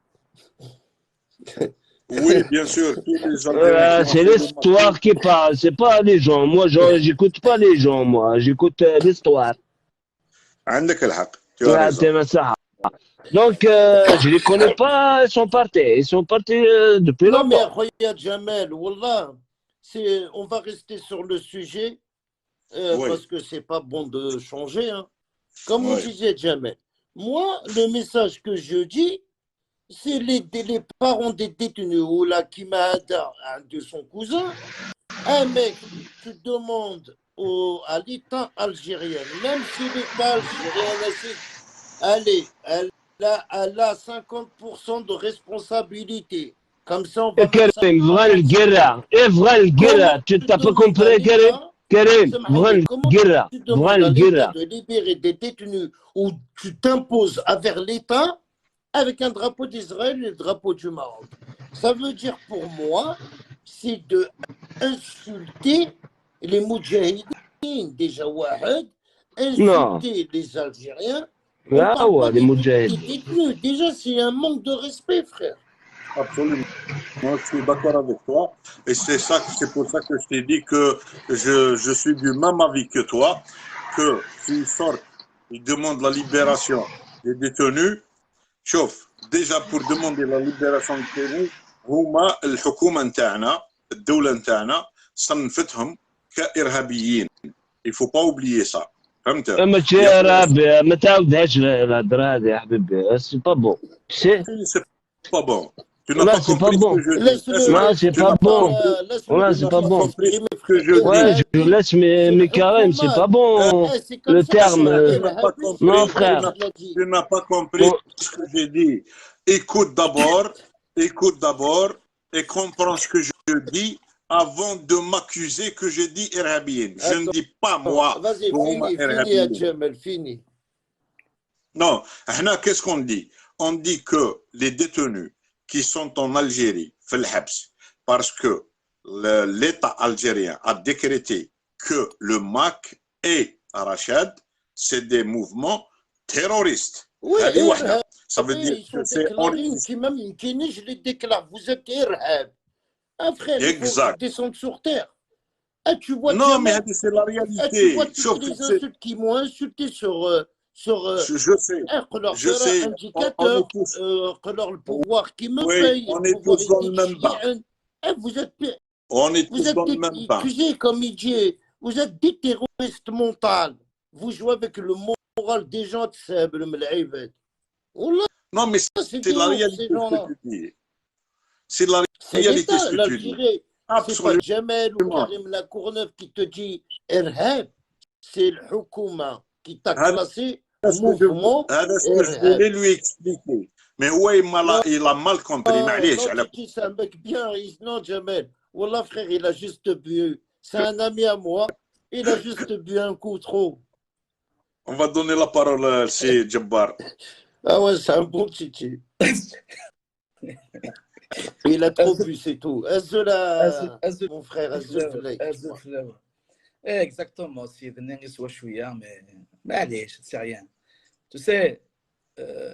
Oui, bien sûr. Tous les Algériens C'est l'histoire qui parle, c'est pas les gens. Moi, j'écoute pas les gens, moi, j'écoute l'histoire. عندك الحق. Tu as raison. Donc, je les connais pas, ils sont partis depuis Non, mais longtemps. regarde, Jamel, Wallah, on va rester sur le sujet Oui. parce que c'est pas bon de changer. Hein. Comme on Oui. disait, Jamel, moi, le message que je dis, c'est les parents des détenus ou la Kimada de son cousin. Un mec, tu demandes à l'État algérien, même si l'État algérien, allez, elle a 50% de responsabilité. Comme ça, on va mettre ça. Karim, vrai le guerre. Tu t'as pas compris, Karim? Karim, vrai le guerre. Tu demandes à l'État de libérer des détenus où tu t'imposes avec l'État avec un drapeau d'Israël et le drapeau du Maroc. Ça veut dire pour moi, c'est de insulter les Moudjahidines, déjà Wahed, insulter les Algériens. Ah ouais, les Moudjahidines. Détenus. Déjà, c'est un manque de respect, frère. Absolument. Moi, je suis d'accord avec toi. Et c'est pour ça que je t'ai dit que je suis du même avis que toi, que s'ils sortent, ils demandent la libération des détenus. شوف déjà pour demander la libération des détenus هما الحكومة نتاعنا الدولة نتاعنا صنفتهم كإرهابيين. Il faut pas oublier ça. فهمت؟ ماشي إرهابي ما تعاودهاش الهضرة هذه يا حبيبي سي با بون. C'est pas bon. Tu n'as pas compris ce que je dis. Non, c'est pas bon. Ouais, c'est pas bon. Ouais, je laisse mes carèmes, c'est pas bon le terme. Non, frère. Tu n'as pas compris ce que j'ai dit. Écoute d'abord et comprends ce que je dis avant de m'accuser que je dis irhabien. Je ne dis pas moi. Vas-y, fini. Non, qu'est-ce qu'on dit? On dit que les détenus qui sont en Algérie, parce que l'État algérien a décrété que le MAC et Arachad, c'est des mouvements terroristes. Oui, ça veut dire que c'est je les déclare, vous êtes irhab. Un frère, exact. Il faut descendre sur terre. Et tu vois non, mais c'est la réalité. Tu vois toutes les insultes qui m'ont insulté sur je sais. Je sais. Indicateur, le pouvoir qui me paye. On est tous dans le même bain. Vous êtes dans le même bain. Comme il dit, vous êtes des terroristes mentaux. Vous jouez avec le moral des gens de Seb, le Melaïvet. Non, mais c'est la réalité ce que tu dis. C'est la réalité ce que tu dis. C'est pas Jamel ou Karim Lacourneuve qui te dit Irhab, c'est le Hukuma qui t'a classé mouvement. Je voulais lui expliquer. Mais ouais, il a mal compris. C'est un mec bien. Non, Jamel. Wallah, frère, il a juste bu. C'est un ami à moi. Il a juste bu un coup trop. On va donner la parole à C. Jabbar. Ah ouais, c'est un bon titi. Il a trop bu, c'est tout. Mon frère, exactement. Mais c'est rien. Tu sais,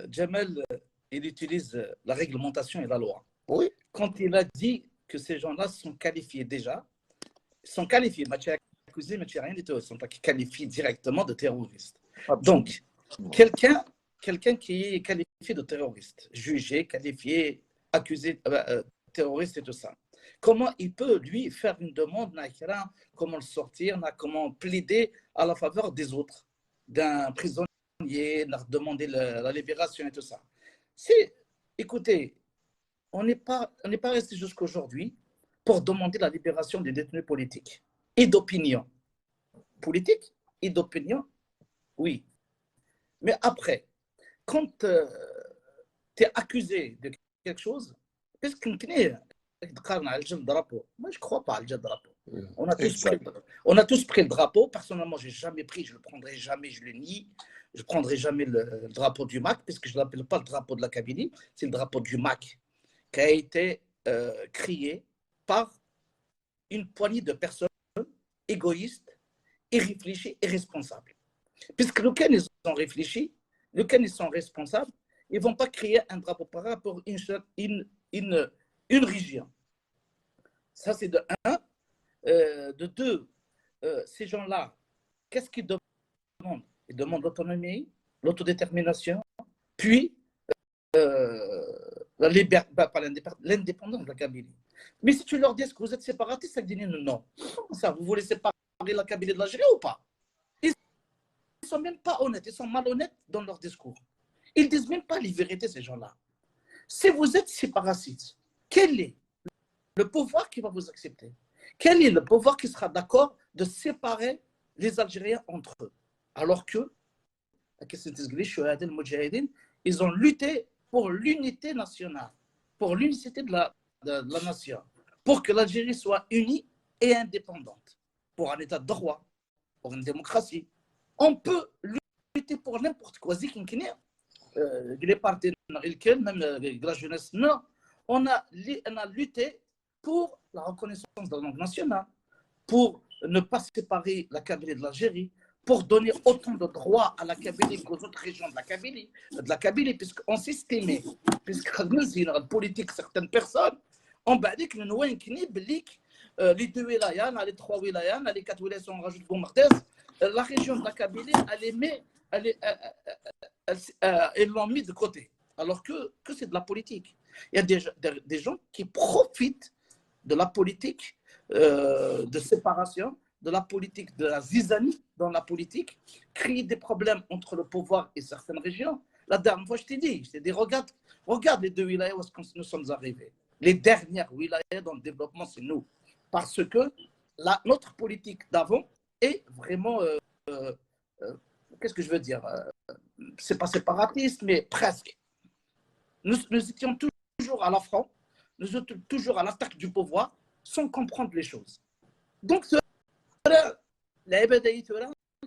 Jamel, il utilise la réglementation et la loi. Oui. Quand il a dit que ces gens-là sont qualifiés déjà, ils sont qualifiés, ils sont qualifiés directement de terroristes. Donc, quelqu'un qui est qualifié de terroriste, jugé, qualifié, accusé, terroriste et tout ça, comment il peut, lui, faire une demande, comment le sortir, comment plaider à la faveur des autres, d'un prisonnier, leur demander la libération et tout ça. Écoutez, on n'est pas resté jusqu'à aujourd'hui pour demander la libération des détenus politiques et d'opinion. Politique et d'opinion, oui. Mais après, quand tu es accusé de quelque chose, qu'est-ce qu'on connaît? Moi, je ne crois pas à le drapeau. On a tous pris le drapeau. Personnellement, je n'ai jamais pris, je ne le prendrai jamais, je le nie. Je ne prendrai jamais le drapeau du MAC, puisque je ne l'appelle pas le drapeau de la Kabylie, c'est le drapeau du MAC, qui a été créé par une poignée de personnes égoïstes, irréfléchies et responsables. Puisque lesquels ils ont réfléchi, lesquels ils sont responsables, ils ne vont pas créer un drapeau par rapport à une région. Ça, c'est de un. De deux, ces gens-là, qu'est-ce qu'ils demandent? Ils demandent l'autonomie, l'autodétermination, puis l'indépendance de la Kabylie. Mais si tu leur dis que vous êtes séparatistes, ça dit non. Ça, vous voulez séparer la Kabylie de l'Algérie ou pas? Ils ne sont même pas honnêtes, ils sont malhonnêtes dans leur discours. Ils ne disent même pas les vérités, ces gens-là. Si vous êtes séparatistes, quel est le pouvoir qui va vous accepter? Quel est le pouvoir qui sera d'accord de séparer les Algériens entre eux? Alors que, ils ont lutté pour l'unité nationale, pour l'unicité de la nation, pour que l'Algérie soit unie et indépendante, pour un état de droit, pour une démocratie. On peut lutter pour n'importe quoi. Les partis, même la jeunesse, non. On a lutté pour la reconnaissance de la langue nationale, pour ne pas séparer la Kabylie de l'Algérie, pour donner autant de droits à la Kabylie qu'aux autres régions de la Kabylie, puisqu'on s'estimait, puisque la politique, certaines personnes, on va dire que nous les 2 wilayas, les 3 wilayas, les 4 wilayas, on rajoute Gomartez, la région de la Kabylie, ils l'ont mis de côté, alors que c'est de la politique. Il y a des gens qui profitent de la politique de séparation, de la politique de la zizanie dans la politique, créer des problèmes entre le pouvoir et certaines régions. La dernière fois, je t'ai dit, regarde les 2 wilayas où nous sommes arrivés. Les dernières wilayas dans le développement, c'est nous. Parce que notre politique d'avant est vraiment, qu'est-ce que je veux dire, c'est pas séparatiste, mais presque. Nous étions toujours à l'affront, nous étions toujours à l'attaque du pouvoir, sans comprendre les choses. Donc, les Ebedéïtes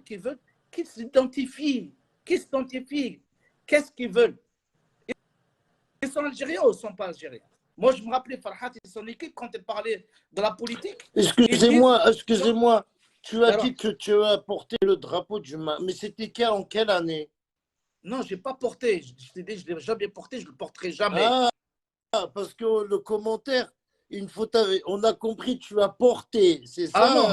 qui veulent, qui s'identifient, qu'est-ce qu'ils veulent? Ils sont algériens ou ils ne sont pas algériens? Moi, je me rappelais Farhat et son équipe quand ils parlaient de la politique. Excusez-moi, tu as dit que tu as porté le drapeau du MAC, mais c'était en quelle année? Non, je n'ai pas porté. Je t'ai dit, je ne l'ai jamais porté, je ne le porterai jamais. Parce que le commentaire, une faute, on a compris, tu as porté, c'est ça? Ah non,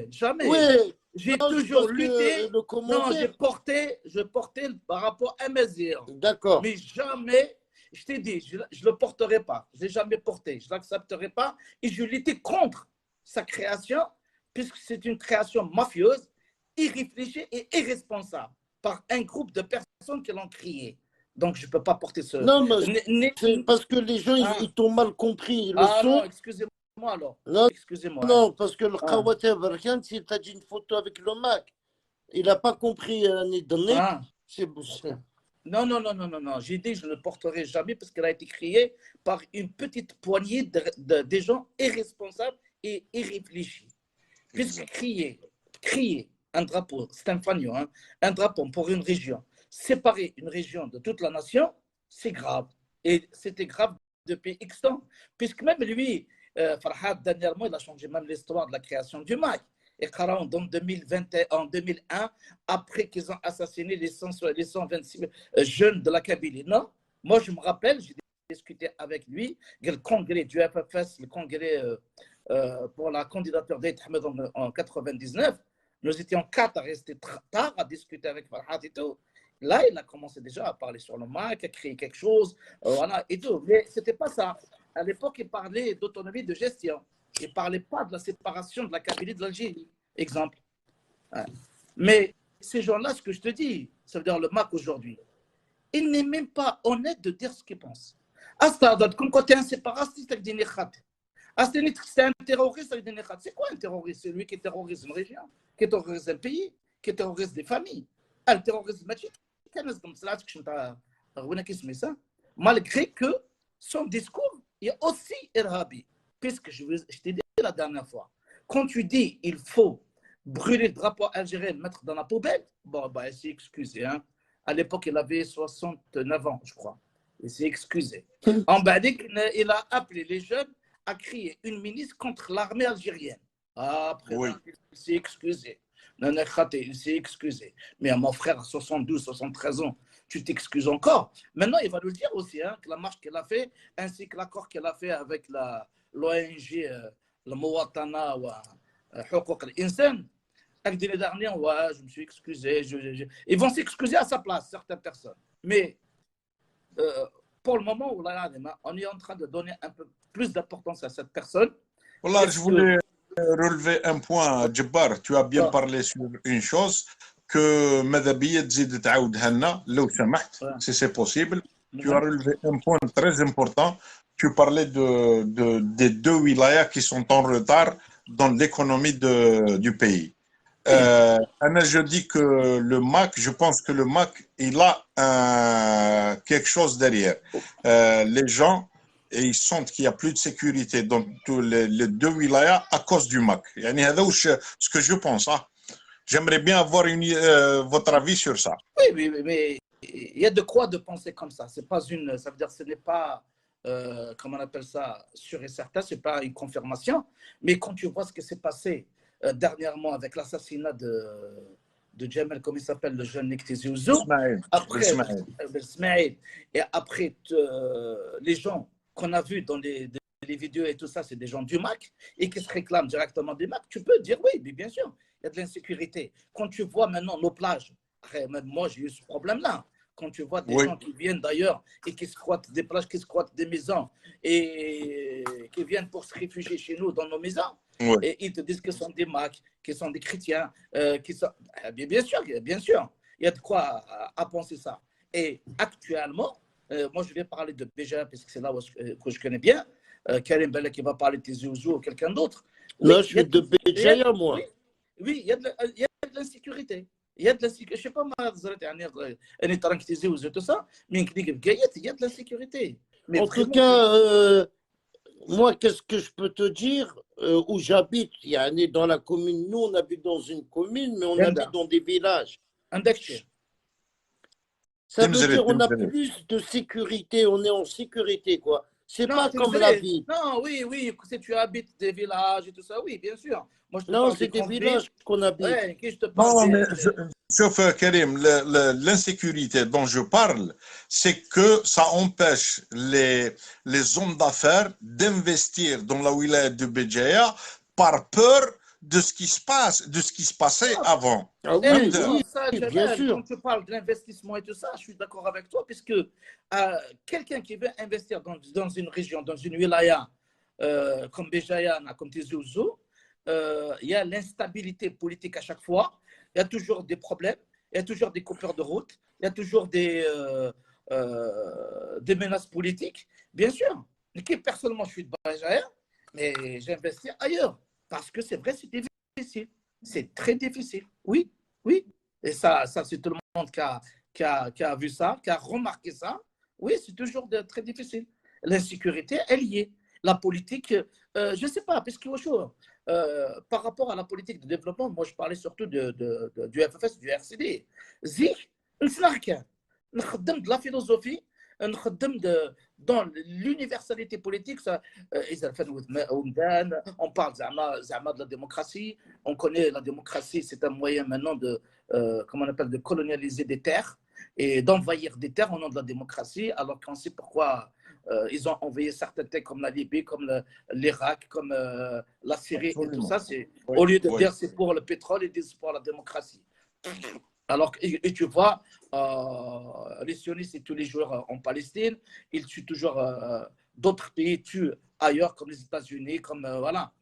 jamais. Oui. J'ai toujours lutté. Le commentaire... Non, je portais par rapport à Mazir. D'accord. Mais jamais, je t'ai dit, je ne le porterai pas. Je ne l'ai jamais porté. Je ne l'accepterai pas. Et je luttais contre sa création, puisque c'est une création mafieuse, irréfléchie et irresponsable par un groupe de personnes qui l'ont créée. Donc, je ne peux pas porter ce... Non, mais c'est parce que les gens, ils t'ont mal compris. Non, excusez-moi alors. Non, excusez-moi. Non, parce que le Khawater Barkan, s'il t'a dit une photo avec le MAC, il n'a pas compris l'année donnée. C'est Non. J'ai dit que je ne le porterai jamais parce qu'elle a été créée par une petite poignée de gens irresponsables et irréfléchis. Puisque créer un drapeau, c'est un fagnon, un drapeau pour une région, séparer une région de toute la nation, c'est grave. Et c'était grave depuis X temps. Puisque même lui, Farhad, dernièrement, il a changé même l'histoire de la création du MAC. Et en 2001, après qu'ils ont assassiné les 126 jeunes de la Kabylie. Non, moi je me rappelle, j'ai discuté avec lui, le congrès du FFS, le congrès pour la candidature d'Aït Ahmed en 99. Nous étions 4 à rester tard à discuter avec Farhad et tout. Là, il a commencé déjà à parler sur le MAC, à créer quelque chose, voilà, et tout. Mais ce n'était pas ça. À l'époque, il parlait d'autonomie de gestion. Il ne parlait pas de la séparation de la Kabylie de l'Algérie, exemple. Mais ces gens-là, ce que je te dis, ça veut dire le MAC aujourd'hui, il n'est même pas honnête de dire ce qu'il pense. Comme quand tu es un séparatiste avec des nékhats. C'est un terroriste avec des nékhats. C'est quoi un terroriste? C'est lui qui terrorise une région, qui terrorise un pays, qui terrorise des familles. Le terrorisme, malgré que son discours est aussi irhabi. Puisque je t'ai dit la dernière fois, Quand tu dis il faut brûler le drapeau algérien, le mettre dans la poubelle, bon, bah, il s'est excusé. Hein. À l'époque, il avait 69 ans, je crois. Il s'est excusé. En Badik, il a appelé les jeunes à créer une milice contre l'armée algérienne. Après, Oui. il s'est excusé. Il s'est excusé. Mais mon frère, à 72, 73 ans, tu t'excuses encore. Maintenant, il va nous dire aussi hein, que la marche qu'elle a fait, ainsi que l'accord qu'elle a fait avec l'ONG, le Mouatana ou Houkouk al-Insan, l'année dernière, ouais, je me suis excusé. Ils vont s'excuser à sa place, certaines personnes. Mais pour le moment, on est en train de donner un peu plus d'importance à cette personne. Voilà, je voulais relever un point, Djebbar. Tu as bien parlé sur une chose que Madhabia تزيد تعاودها لنا لو سمحت, si c'est possible. Tu as relevé un point très important. Tu parlais des deux wilayas qui sont en retard dans l'économie du pays. Je dis que le MAC, je pense que le MAC, il a quelque chose derrière. Les gens, et ils sentent qu'il n'y a plus de sécurité dans tous les deux wilayas à cause du MAC. Ce que je pense. Hein. J'aimerais bien avoir votre avis sur ça. Oui, mais il y a de quoi de penser comme ça. C'est pas une, ça veut dire que ce n'est pas, comment on appelle ça, sûr et certain, ce n'est pas une confirmation. Mais quand tu vois ce qui s'est passé dernièrement avec l'assassinat de Djamel, comme il s'appelle, le jeune Nektizi Ouzou, et après les gens qu'on a vus dans les vidéos et tout ça, c'est des gens du MAC et qui se réclament directement du MAC, tu peux dire oui, mais bien sûr, il y a de l'insécurité. Quand tu vois maintenant nos plages, même moi j'ai eu ce problème-là, quand tu vois des gens qui viennent d'ailleurs et qui squattent des plages, qui squattent des maisons et qui viennent pour se réfugier chez nous dans nos maisons, et ils te disent qu'ils sont des MAC, qu'ils sont des chrétiens, qui sont... Bien sûr, il y a de quoi à penser ça. Et actuellement, moi je vais parler de BGA parce que c'est là que je connais bien. Karim Bella qui va parler de Tizi Ouzou ou quelqu'un d'autre. Non, je suis de BGA, moi. Oui, il y a de l'insécurité. Il y a de l'insécurité. Je ne sais pas, tout ça, mais il y a de l'insécurité. En tout cas, moi, qu'est-ce que je peux te dire où j'habite, dans la commune, nous, on habite dans une commune, mais on habite dans des villages. Ça veut dire qu'on a plus de sécurité, on est en sécurité, quoi. C'est pas comme la ville. Non, oui, si tu habites des villages et tout ça, oui, bien sûr. Moi, non, c'est des villages qu'on habite. Ouais, non, mais sauf Karim, l'insécurité dont je parle, c'est que ça empêche les hommes d'affaires d'investir dans la wilaya de Béjaïa par peur de ce qui se passe, de ce qui se passait avant. Ah oui, ça, bien sûr. Quand tu parles de l'investissement et tout ça, je suis d'accord avec toi, puisque quelqu'un qui veut investir dans une région, dans une wilaya comme Béjaïa, comme Tizi Ouzou, il y a l'instabilité politique à chaque fois, il y a toujours des problèmes, il y a toujours des coupures de route, il y a toujours des menaces politiques, bien sûr. Personnellement, je suis de Béjaïa, mais j'investis ailleurs. Parce que c'est vrai, c'est difficile. C'est très difficile. Oui. Et ça c'est tout le monde qui a vu ça, qui a remarqué ça. Oui, c'est toujours très difficile. L'insécurité, elle y est. La politique, je ne sais pas, parce que par rapport à la politique de développement, moi je parlais surtout du FFS, du RCD. Zik, de la philosophie, dans l'universalité politique, on parle de la démocratie, on connaît la démocratie, c'est un moyen maintenant de, comment on appelle, de colonialiser des terres et d'envahir des terres au nom de la démocratie, alors qu'on sait pourquoi ils ont envahi certaines terres comme la Libye, comme l'Irak, comme la Syrie. Absolument. Et tout ça, c'est au lieu de dire c'est pour le pétrole, ils disent pour la démocratie. Alors, et tu vois, les sionistes, tous les jours en Palestine, ils tuent toujours d'autres pays, tuent ailleurs, comme les États-Unis, comme voilà.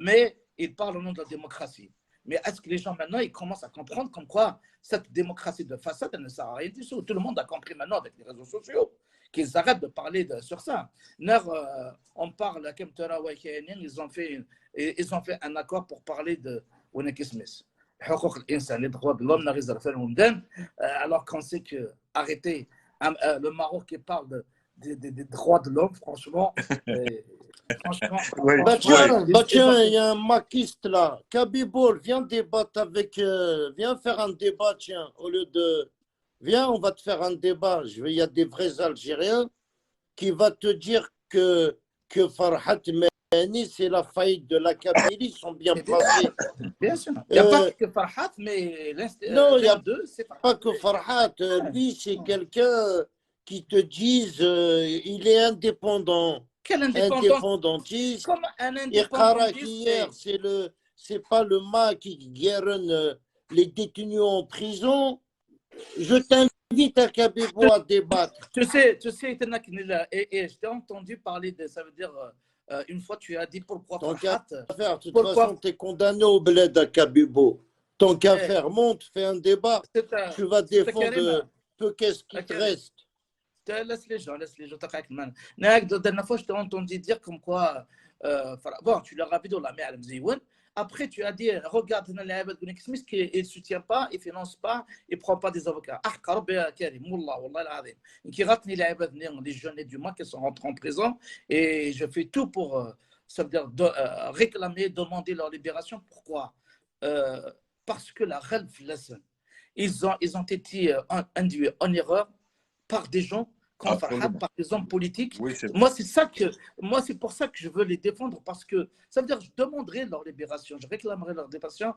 Mais ils parlent au nom de la démocratie. Mais est-ce que les gens maintenant, ils commencent à comprendre comme quoi cette démocratie de façade, elle ne sert à rien du tout. Tout le monde a compris maintenant avec les réseaux sociaux qu'ils arrêtent de parler sur ça. On parle à Kemtera, ils ont fait un accord pour parler de Winnie Smith. Les droits de l'homme, alors qu'on sait que arrêter le Maroc qui parle des droits de l'homme, franchement, Franchement, Oui, Bah franchement, tiens, il y a un maquiste là. Kabibol, viens débattre avec. Viens faire un débat, tiens, au lieu de. Viens, on va te faire un débat. Il y a des vrais Algériens qui va te dire que Farhat Mehani, c'est la faillite de la Kabylie, ils sont bien placés. bien sûr. Il n'y a pas que Farhat, mais Non, il n'y a deux, c'est Farhat. pas que Farhat. Lui, c'est quelqu'un qui te dise il est indépendant. Quel Indépendantiste. Comme un Et Kara indépendantiste. hier, c'est pas le mât qui guéronne les détenus en prison. Je t'invite à Kabibou à débattre. Tu sais, et je t'ai entendu parler de ça, veut dire, une fois tu as dit pourquoi Tant qu'à Farhat. faire, de toute façon, tu es condamné au bled à Kabibou. Tant qu'à faire, monte, fais un débat. Tu vas défendre peu qu'est-ce qui te reste. Laisse les gens, la dernière fois, je t'ai entendu dire comme quoi, bon, tu leur as dit la merde, après, tu as dit, regarde, Smith qui ne soutient pas, il ne finance pas, il ne prend pas des avocats. Les jeunes du mois qui sont rentrés en prison et je fais tout pour ça veut dire, réclamer, demander leur libération. Pourquoi parce que la Relf, ils ont été induits en erreur par des gens comme Farhat, par des hommes politiques. Oui, c'est pour ça que je veux les défendre, parce que ça veut dire que je demanderai leur libération, je réclamerai leur libération,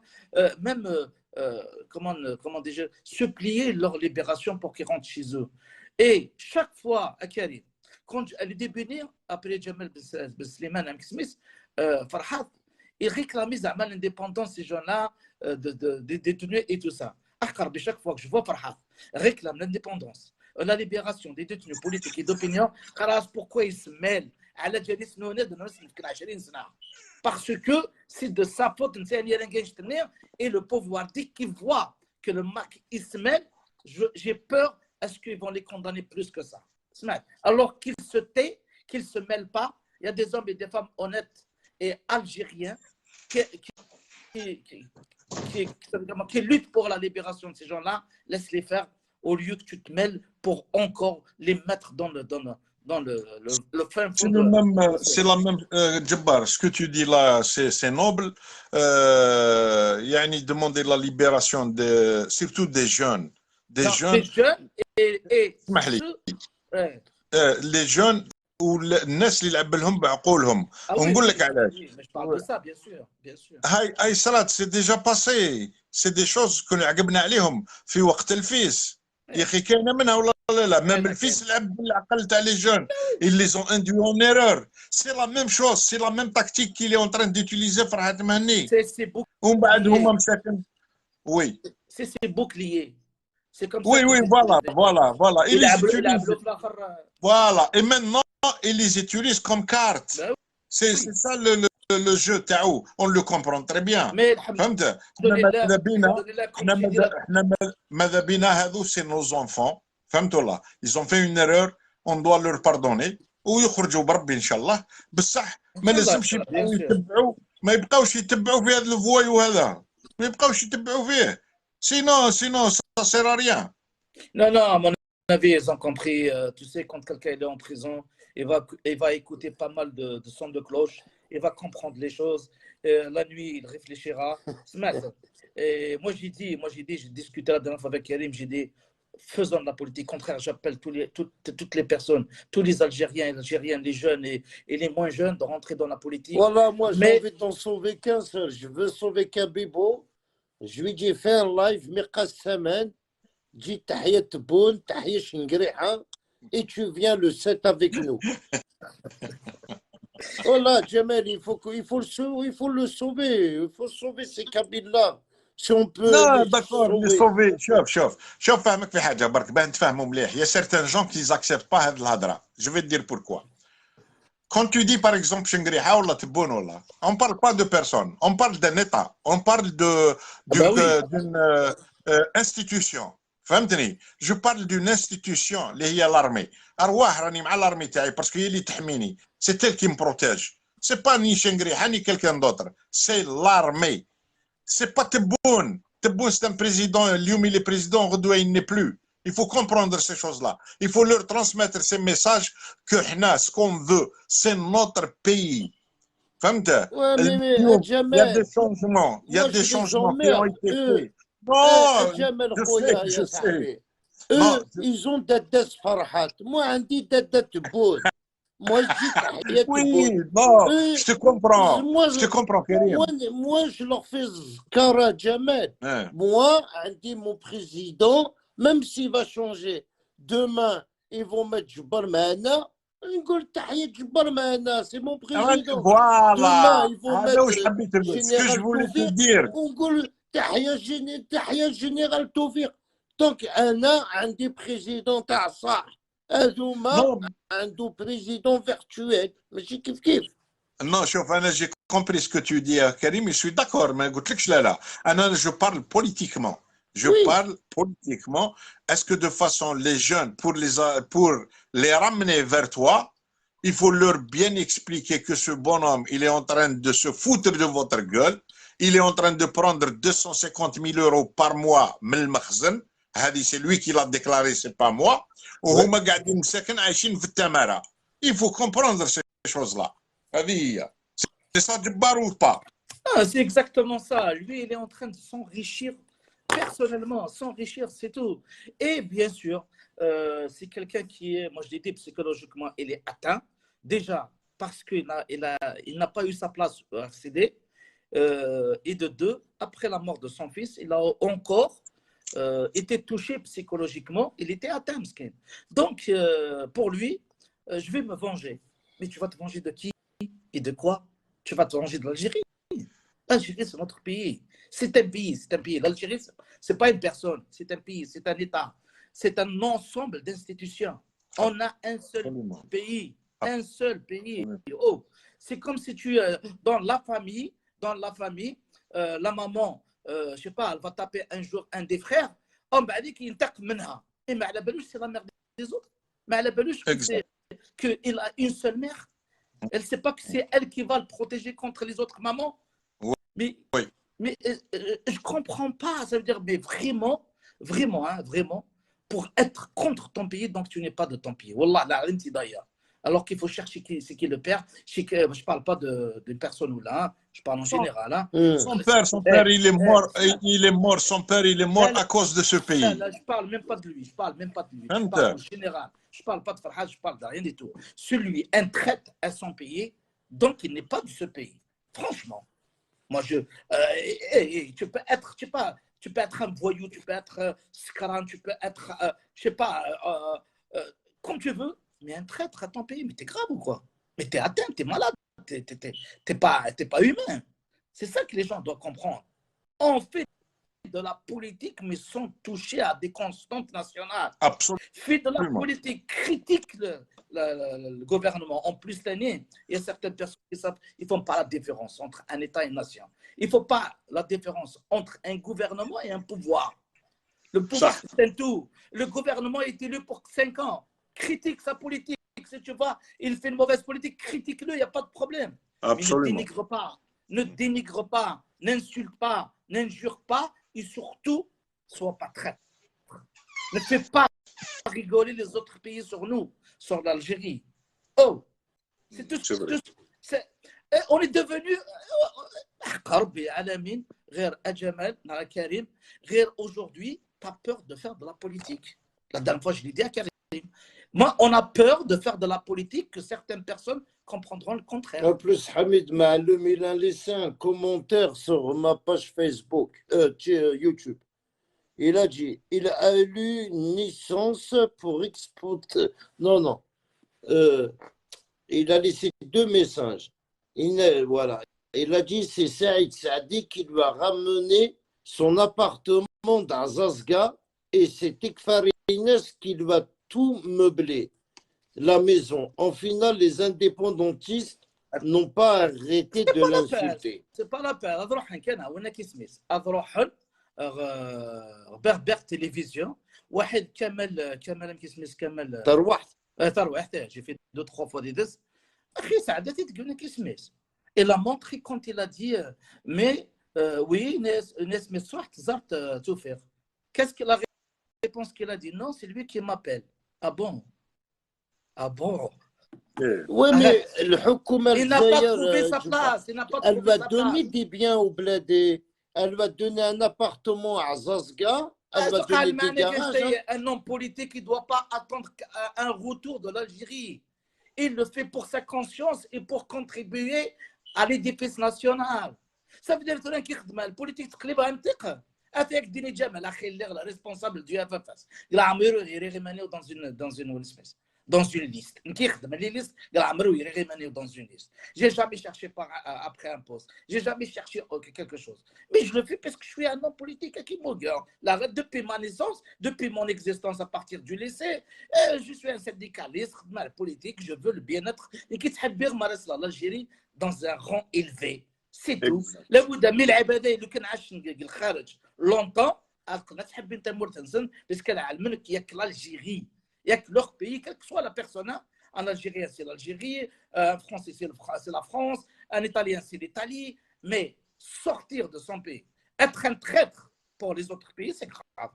même, comment déjà, supplier leur libération pour qu'ils rentrent chez eux. Et chaque fois, à Karim, quand elle est débunie, après Jamal Besliman et Smith, Farhat, ils réclamaient l'indépendance ces gens-là, des détenus et tout ça. Chaque fois que je vois Farhat réclame l'indépendance, la libération des détenus politiques et d'opinion, pourquoi ils se mêlent à la justice parce que c'est de sa faute et le pouvoir dès qu'il voit que le Mac il se mêle, j'ai peur est-ce qu'ils vont les condamner plus que ça. Alors qu'ils se taient, qu'ils ne se mêlent pas, il y a des hommes et des femmes honnêtes et algériens qui luttent pour la libération de ces gens-là, laisse-les faire au lieu que tu te mêles pour encore les mettre dans le fin fond. C'est la même, Djabbar, ce que tu dis là, c'est noble. Yani demander la libération surtout des jeunes. Des jeunes et les jeunes والناس اللي يلعب لهم بعقولهم ونقول لك علاش هاي صارت سي ديجا باسي سي دي شوز كنا عقبنا عليهم في وقت الفيس يا اخي كاينه منها ولا لا ميم الفيس لعب بالعقل تاع لي جون اللي زون اندوي اون ايرور سي لا ميم شوز سي لا ميم تاكتيك كي لي اون تران ديوتيليزي فرحات مهني ومن بعد هما مساكن وي سي بوكليي. C'est comme oui, ça. Oui, voilà. Ils les utilisent. Voilà. Et maintenant, ils les utilisent comme carte. Ben oui. C'est ça le jeu Taou. On le comprend très bien. Mais c'est nos enfants. Ils ont fait une erreur. On doit leur pardonner. ويخرجوا بربي ان شاء الله بصح ما لازمش ما يبقاوش يتبعوا في هذا الفوايو هذا ما يبقاوش يتبعوا فيه. Sinon, ça sert à rien. Non, à mon avis, ils ont compris. Tu sais, quand quelqu'un est en prison, il va écouter pas mal de sons de cloche. Il va comprendre les choses. La nuit, il réfléchira. Et moi, j'ai dit, j'ai discuté la dernière fois avec Karim, j'ai dit, faisons de la politique. Au contraire, j'appelle toutes les personnes, tous les Algériens et Algériennes, les jeunes et les moins jeunes, de rentrer dans la politique. Voilà, moi, j'ai envie d'en sauver qu'un seul. Je veux sauver Kabibou. Je lui dis fais un live مقسما dis تحية تبون تحية شنقريحة et tu viens le 7 avec nous. Voilà, Jamel, il faut le sauver. Il faut sauver ces Kabyles-là. Si on peut. Non, d'accord, les sauver. شوف فهمك في حاجة برك باه نتفاهموا مليح. Il y a certains gens qui n'acceptent pas هاد الهضرة. Je vais te dire pourquoi. Quand tu dis par exemple Chengriha ou la Tiboun, on ne parle pas de personne, on parle d'un État, on parle d'une institution. فهمتني؟ Je parle d'une institution اللي هي l'armée. أرواح راني مع l'armée تاعي parce que هي اللي تحميني. C'est elle qui me protège. C'est pas ni Chengriha ni quelqu'un d'autre. C'est l'armée. C'est pas Tiboun. Tiboun c'est un président. اليوم il est président, غدوة il n'est plus. Il faut comprendre ces choses-là. Il faut leur transmettre ces messages que ce qu'on veut, c'est notre pays. Ouais, mais Il y a Jamel, des changements. Il y a moi des je les changements qui ont emmerde, été eux. faits. Non, Jamel je Khoya, sais, ya je sais. Sahbi. Non, Eux, ils ont dadas farhat. Moi, عندي dadat بود. Moi, je dis tahiyat oui, بود. non, Eux, je te comprends. moi, Je te comprends, Karim. moi, je leur fais zkara, Jamel. Hein. Moi, عندي mon président, même s'il va changer, demain, ils vont mettre Jbar Mahana. نقول تحية جبر معنا سي مون بريزيدون Voilà. demain ils vont هذا واش mettre حبيت نقول. Ce que je général voulais te توفيق dire. ونقول تحية général توفيق دونك انا عندي بريزيدون تاع صح هذوما Non, عنده بريزيدون فيرتويل ماشي كيف non, شوف أنا j'ai compris ce que tu dis à Karim, je suis d'accord, mais قلت لا لا. أنا je parle politiquement. Je Oui. parle politiquement. Est-ce que de façon les jeunes, pour les ramener vers toi, il faut leur bien expliquer que ce bonhomme, il est en train de se foutre de votre gueule. Il est en train de prendre 250 000 euros par mois من المخزن. C'est lui qui l'a déclaré, c'est pas moi. وهما قاعدين مساكن عايشين في التمارة. Il faut comprendre ces choses-là. C'est ça Jabbar ou pas? Ah, c'est exactement ça. Lui, il est en train de s'enrichir personnellement, s'enrichir, c'est tout. Et bien sûr, c'est quelqu'un qui est, moi je l'ai dit psychologiquement, il est atteint. Déjà, parce qu'il n'a pas eu sa place au RCD. Et de deux, après la mort de son fils, il a encore été touché psychologiquement. Il était atteint, Mskin. Donc, pour lui, je vais me venger. Mais tu vas te venger de qui et de quoi? Tu vas te venger de l'Algérie. L'Algérie, c'est notre pays. C'est un pays, c'est un pays. L'Algérie, ce n'est pas une personne, c'est un pays, c'est un État. C'est un ensemble d'institutions. On a un seul pays. Un seul pays. Oh, c'est comme si tu dans la famille, la maman, je sais pas, elle va taper un jour un des frères, on va dire qu'il tape منها. Et mais c'est la mère des autres. Mais qu'il a une seule mère. Elle ne sait pas que c'est elle qui va le protéger contre les autres mamans. Mais je ne comprends pas. Ça veut dire, mais vraiment, pour être contre ton pays, donc tu n'es pas de ton pays. Wallah, la d'ailleurs. Alors qu'il faut chercher c'est qui le père. Je ne parle pas d'une personne ou là, je parle en général. Hein. Son père, il est mort. Son père, il est mort à cause de ce pays. Là, je ne parle même pas de lui. Je parle en général. Je ne parle pas de Farhad, je ne parle de rien du tout. Celui, un traite à son pays, donc il n'est pas de ce pays. Franchement. Moi, tu peux être un voyou, tu peux être scran, tu peux être, je sais pas, comme tu veux, mais un traître à ton pays, mais t'es grave ou quoi? Mais t'es atteint, t'es malade, t'es pas humain. C'est ça que les gens doivent comprendre. On fait de la politique, mais sans toucher à des constantes nationales. Absolument. Fait de la politique, critique le gouvernement. En plus, l'année, il y a certaines personnes qui savent, ils ne font pas la différence entre un État et une nation. Il ne faut pas la différence entre un gouvernement et un pouvoir. Le pouvoir, c'est un tout. Le gouvernement est élu pour 5 ans. Critique sa politique. Si tu vois, il fait une mauvaise politique, critique-le, il n'y a pas de problème. Absolument. Mais ne dénigre pas, n'insulte pas, n'injure pas et surtout, sois pas traître. Ne fais pas rigoler les autres pays sur nous, sur l'Algérie. Oh, c'est tout. On est devenu aujourd'hui, tu as peur de faire de la politique. La dernière fois, je l'ai dit à Karim. Moi, on a peur de faire de la politique que certaines personnes comprendront le contraire. En plus, Hamid Ma'aloum, il a laissé un commentaire sur ma page Facebook, YouTube. Il a dit, il a eu une licence pour exporter. Non. Il a laissé 2 messages. Voilà. Il a dit, c'est Saïd Saadi qui lui a ramené son appartement dans Zazga et c'est Tekfarines qui lui a tout meublé, la maison. En final, les indépendantistes n'ont pas arrêté de l'insulter. C'est pas la peine. بير تلفزيون واحد كمال كيسميس كمال تروحت j'ai fait 2-3 fois des deux اخي سعدتي تقول لك كيسميس il a montré quand il a dit mais oui ناس مسوح زرت توفيق qu'est-ce qu'il a réponse qu'il a dit. Non, c'est lui qui m'appelle. Ah bon? Ah bon? Oui, mais le Houkouma il n'a pas trouvé sa place. Elle va donner des biens au Bladé. Elle va donner un appartement à Zazga. Elle va donner des garages. Un homme politique, il ne doit pas attendre un retour de l'Algérie. Il le fait pour sa conscience et pour contribuer à l'édifice national. Ça veut dire que le politique تقلبها منطقة. أتاك ديني جمال أخي اللي responsable du FFS. Il a amené dans une liste. Dans une liste. J'ai jamais cherché après un poste. J'ai jamais cherché quelque chose. Mais je le fais parce que je suis un homme politique qui me depuis ma naissance, depuis mon existence à partir du lycée, je suis un syndicaliste politique. Je veux le bien-être et qui l'Algérie dans un rang élevé. C'est tout. لابد من العبادة اللي كان عايش الخارج longtemps تقدر تحب انت مرتنسن بس كان علمك ياك l'Algérie ياك leur pays quelle que soit la personne. En Algérie c'est l'Algérie, en français c'est la France, en italien c'est l'Italie, mais sortir de son pays, être un traître pour les autres pays, c'est grave.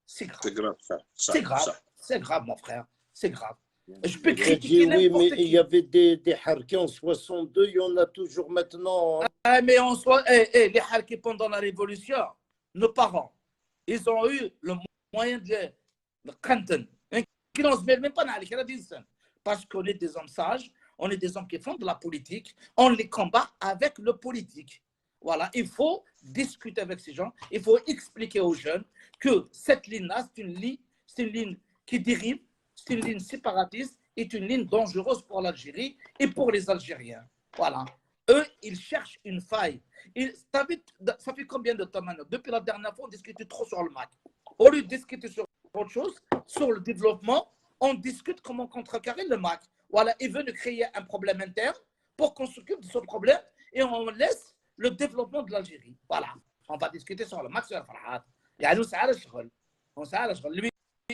C'est grave. C'est grave. C'est grave mon frère, c'est grave. Je peux critiquer n'importe qui. Mais il y avait des harkis en 62, il y en a toujours maintenant. Mais en soi, les harkis pendant la Révolution, nos parents, ils ont eu le moyen de canton. Qui n'osent même pas aller, parce qu'on est des hommes sages, on est des hommes qui font de la politique, on les combat avec le politique. Voilà, il faut discuter avec ces gens, il faut expliquer aux jeunes que cette ligne-là, c'est une ligne qui dérive, c'est une ligne séparatiste, est une ligne dangereuse pour l'Algérie et pour les Algériens. Voilà. Eux, ils cherchent une faille. Ça fait combien de temps maintenant? Depuis la dernière fois, on discutait trop sur le MAC. Au lieu de discuter sur autre chose, sur le développement, on discute comment contrecarrer le MAC. Voilà, ils veulent créer un problème interne pour qu'on s'occupe de ce problème et on laisse le développement de l'Algérie. Voilà, on va discuter sur le MAC, sur le Farhat.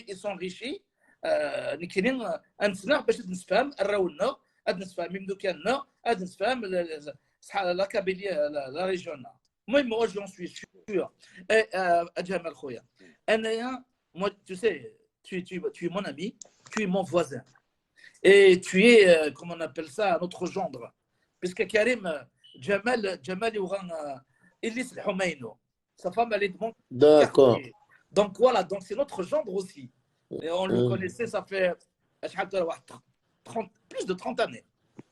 Ils sont enrichis. نكينين نسمع باش نفهم الراونا نفهم ميمدو كاننا نفهم لا كابيليه لا ريجيونا المهم moi j'en suis sûr جمال خويا انايا moi tu sais tu es mon ami, tu es mon voisin et tu es comment on appelle ça un autre gendre puisque Karim Jamal يوغان Ilis Humayno sa femme elle est de mon d'accord donc voilà donc c'est notre gendre aussi. Et on le connaissait, ça fait plus de 30 années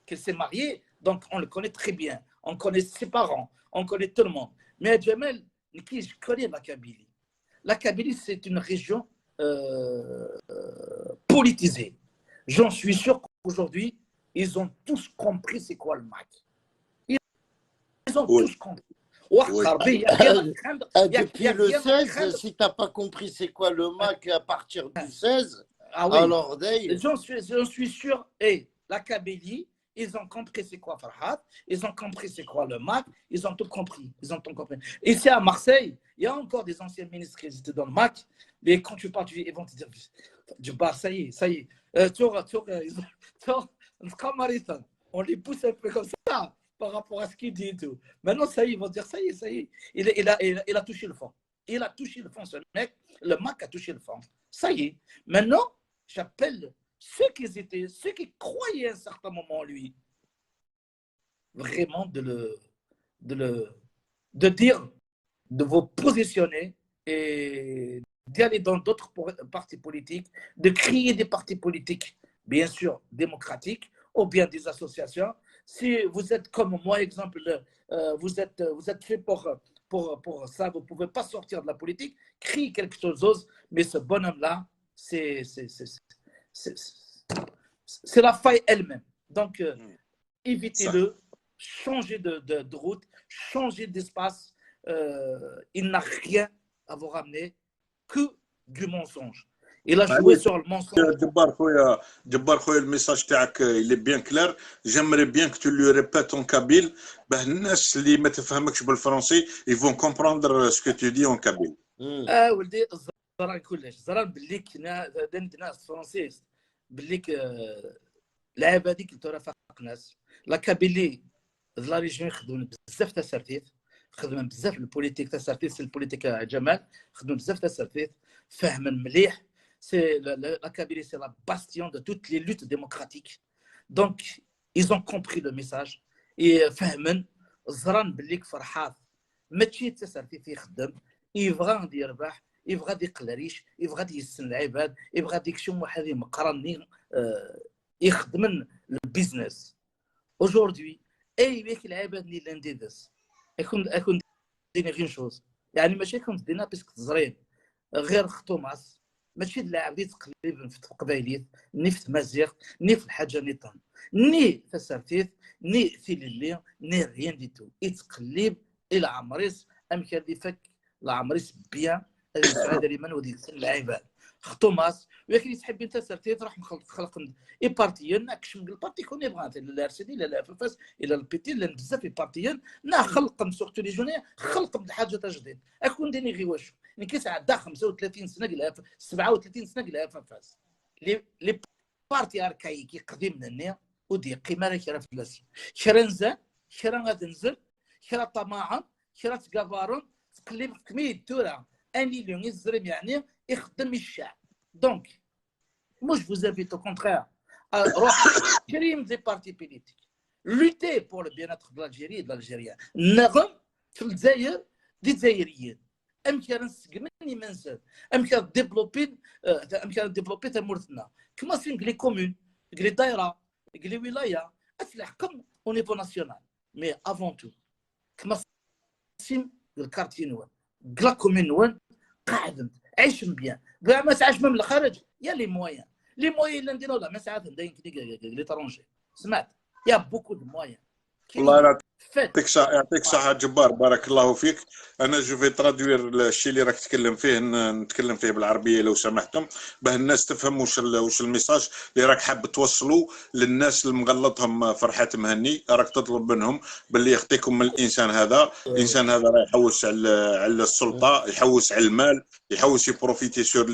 qu'elle s'est mariée, donc on le connaît très bien. On connaît ses parents, on connaît tout le monde. Mais Jamel, je connais la Kabylie. La Kabylie, c'est une région politisée. J'en suis sûr qu'aujourd'hui, ils ont tous compris c'est quoi le MAC. Ils ont tous compris. Depuis le 16, si tu n'as pas compris c'est quoi le MAC à partir du 16, alors j'en suis sûr. Et la Kabylie, ils ont compris c'est quoi Farhat, ils ont compris c'est quoi le MAC, ils ont tout compris. Ici à Marseille, il y a encore des anciens ministres qui étaient dans le MAC, mais quand tu parles, ils vont te dire du bar, ça y est. On les pousse un peu comme ça. Par rapport à ce qu'il dit et tout. Maintenant, ça y est, ils vont dire, ça y est. Il a touché le fond. Il a touché le fond, ce mec. Le MAC a touché le fond. Ça y est. Maintenant, j'appelle ceux qui croyaient à un certain moment en lui, vraiment de dire, de vous positionner et d'aller dans d'autres partis politiques, de créer des partis politiques, bien sûr, démocratiques, ou bien des associations. Si vous êtes comme moi, exemple, vous êtes fait pour ça, vous ne pouvez pas sortir de la politique, créez quelque chose, mais ce bonhomme-là, c'est la faille elle-même. Donc, évitez-le, changez de route, changez d'espace. Il n'a rien à vous ramener que du mensonge. Il a joué sur le mensonge. جبار خويا الميساج تاعك il est bien clair. J'aimerais bien que tu lui répètes en kabyle باه الناس اللي ما تفهمكش بالفرنسي ils vont comprendre ce que tu dis en kabyle. ولدي الزران كلش الزران بالليك ناس فرنسيس بالليك العيب هذيك ترافق ناس لا كابيلي لا ريجيون يخدمون بزاف تاع سرتيف خدم بزاف البوليتيك تاع السرتيت، سي البوليتيك جمال خدم بزاف تاع السرتيت، فاهم مليح. سي لا كابيلي سي لا باستيون دو توت لي لوت ديموكراتيك. دونك ils ont compris le message فهمن زران بالليك فرحات ماشي تسرتيت يخدم، يبغى غادي يربح، يبغى غادي يقلريش، يبغى غادي يسن العباد، يبغى غادي يكشف واحد مقرني يخدم البيزنس. aujourd'hui اي بيك العباد اللي لانديدس اكون ديني غير شوز، يعني ماشي كنت دينا باسكو تزرين غير خطوماس، ماشي اللاعب اللي تقليب في قبايليت ني في مزيغ ني في الحاجه نيطان ني فسرتيت ني في اللي ني ريان دي تو، يتقلب الى عمريس امكان اللي فك العمريس بيان هذه السعاده اللي من ودي العباد خطوماس. ولكن تحب انت سرتيت راح خلق اي بارتيين ناكش من البارتي كون يبغى لا ار سي دي لا اف اس الى البي تي لان بزاف اي بارتيين نا خلق سورتو لي جوني خلق الحاجه جديد اكون ديني غير واش يعني كيسعى دا 35 سنه قالها 37 سنه قالها فاس لي بارتي اركايكي قديم مني ودي قيمه راه كرا فلاسي شرنزا شرا غادي نزل شرا طماعا شرا تقافارون تقلب كمية تورا ان مليون يزرم يعني يخدم الشعب. دونك مش vous invite au contraire روح كريم دي بارتي بوليتيك لوتي بور لو بيان اتر دو الجيري دو الجيريان نغم في الجزائر دي جزائريين امكان نسقمني منزل امكان ديفلوبي تمورتنا كما سين لي كومون لي دايره لي ولايه اتلحقم او نيفو ناسيونال مي افون تو كما سين الكارتي نوان كلا كومون نوان قاعد عيش بيان كاع ما تعيش من الخارج يا لي مويان اللي نديرو ولا ما ساعات نداين لي ترونجي سمعت يا بوكو دو مويان. الله يعطيك صحة جبار، بارك الله فيك. انا جو في ترادوير الشيء اللي راك تتكلم فيه، نتكلم فيه بالعربيه لو سمحتم باه الناس تفهم واش الميساج اللي راك حاب توصلوا للناس اللي مغلطهم فرحات مهني. راك تطلب منهم باللي يخطيكم من الانسان هذا، الانسان هذا راه يحوس على السلطه، يحوس على المال، يحوس يبروفيتي سور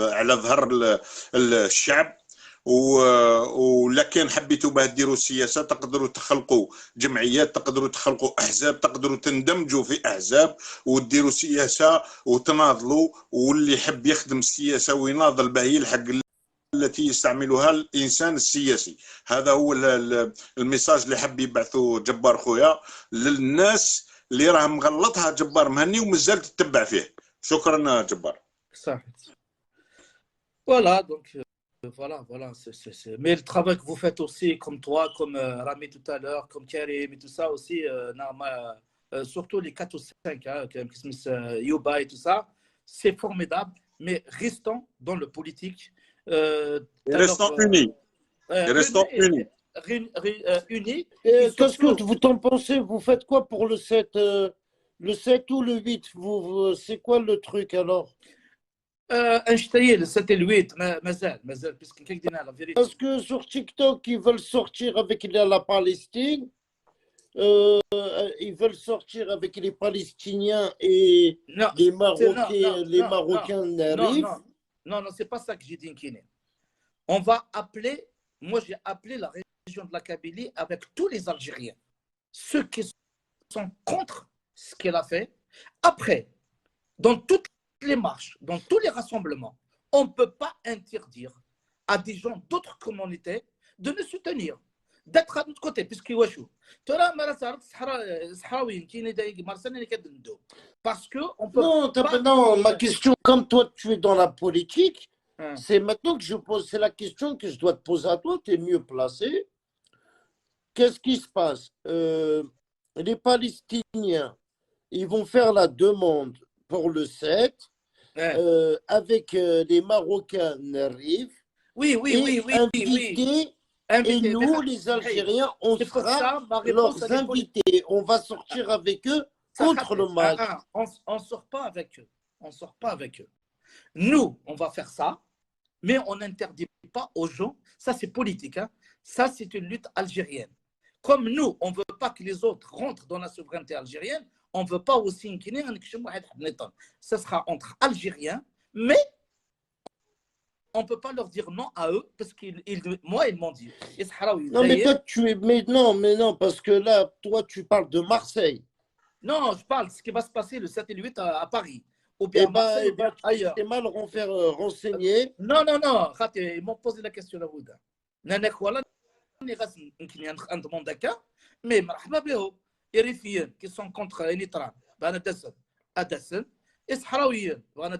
على ظهر الشعب. ولكن حبيتوا باه ديروا السياسه تقدروا تخلقوا جمعيات، تقدروا تخلقوا احزاب، تقدروا تندمجوا في احزاب وديروا سياسه وتناضلوا، واللي يحب يخدم السياسه ويناضل باه يلحق التي يستعملها الانسان السياسي. هذا هو الميساج اللي حب يبعثه جبار خويا للناس اللي راه مغلطها جبار مهني ومازال تتبع فيه. شكرا جبار. صح voilà donc voilà, mais le travail que vous faites aussi, comme toi, comme Rami tout à l'heure, comme Karim et tout ça aussi, surtout les 4 ou 5, hein, comme Yuba et tout ça, c'est formidable, mais restons dans le politique. Restons unis. Restons unis. Unis. Qu'est-ce que vous en pensez? Vous faites quoi pour le 7 ou le 8? C'est quoi le truc alors? انشتايل c'était le 8 مازال باسكو كي قلنا لا فيريتي. Parce que sur TikTok ils veulent sortir avec la Palestine, ils veulent sortir avec les Palestiniens et non, les Marocains n'arrivent. Non, c'est pas ça que j'ai dit Nkine. On va appeler, moi j'ai appelé la région de la Kabylie avec tous les Algériens, ceux qui sont contre ce qu'elle a fait. Après, dans toutes les marches, dans tous les rassemblements, on ne peut pas interdire à des gens d'autres communautés de nous soutenir, d'être à notre côté, puisque parce que on peut non, ma question, comme toi tu es dans la politique, c'est maintenant que je pose, c'est la question que je dois te poser à toi, tu es mieux placé. Qu'est-ce qui se passe? Les Palestiniens, ils vont faire la demande pour le 7, avec les Marocains n'arrivent. Oui. Et nous, les Algériens, on sera leurs invités. On va sortir avec eux contre le mal. On sort pas avec eux. Nous, on va faire ça, mais on n'interdit pas aux gens. Ça, c'est politique. Hein. Ça, c'est une lutte algérienne. Comme nous, on ne veut pas que les autres rentrent dans la souveraineté algérienne, on ne veut pas aussi ça sera entre Algériens, mais on ne peut pas leur dire non à eux parce moi, ils m'ont dit. Non, mais toi, mais non, parce que là, toi, tu parles de Marseille. Non, je parle de ce qui va se passer le 7 et le 8 à Paris. Ou bien à Marseille, ou bien ailleurs. Tu t'es mal renseigné. Non, non, non. Ils m'ont posé la question à Houda. نانا ولا يمكن عندهم هكا مي مرحبا بهم إريفيين كي سون كونتر نيتران بانا دسن الصحراويين بغانا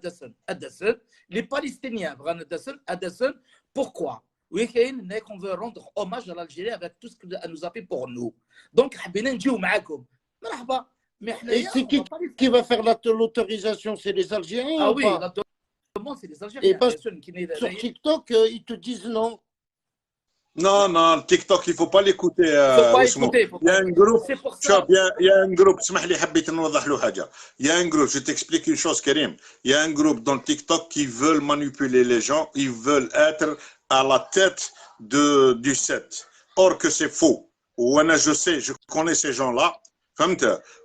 دسن لي باليستينيان بغانا دسن pourquoi oui كاين qu'on veut rendre hommage à l'Algérie avec tout ce qu'elle nous a fait pour nous donc حبينا نجيو معاكم مرحبا mais et c'est qui va faire l'autorisation, c'est les Algériens? Ah oui, l'autorisation c'est les Algériens. Et ben, sur TikTok ils te disent non. Non, non, TikTok, il ne faut pas l'écouter. Il y a un groupe, il y a un groupe, il y a un groupe, je t'explique une chose, Karim. Il y a un groupe dans TikTok qui veulent manipuler les gens, ils veulent être à la tête du set. Or que c'est faux. Je sais, je connais ces gens-là.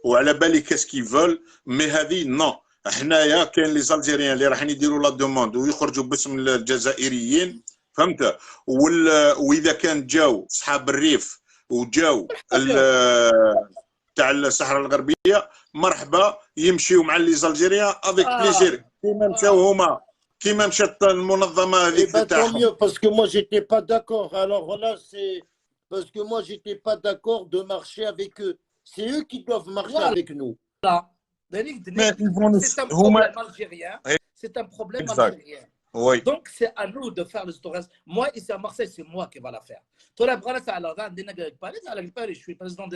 Ou à la belle, qu'est-ce qu'ils veulent, mais هذه non. حنايا كاين les Algériens اللي راح يديروا la demande ويخرجوا باسم الجزائريين. فهمت واذا كان جاو صحاب الريف وجاو تاع الصحراء الغربيه مرحبا يمشيو مع لي زالجيريان افيك بليزير كيما مشاو هما كيما مشات المنظمه هذيك تاعهم. Parce que moi j'étais pas d'accord. Alors voilà, c'est parce que moi j'étais pas d'accord de marcher avec eux. C'est eux qui doivent marcher avec nous. C'est un problème algérien. C'est un problème algérien. Oui. Donc, c'est à nous de faire le storage. Moi, ici à Marseille, c'est moi qui va la faire. Je suis président de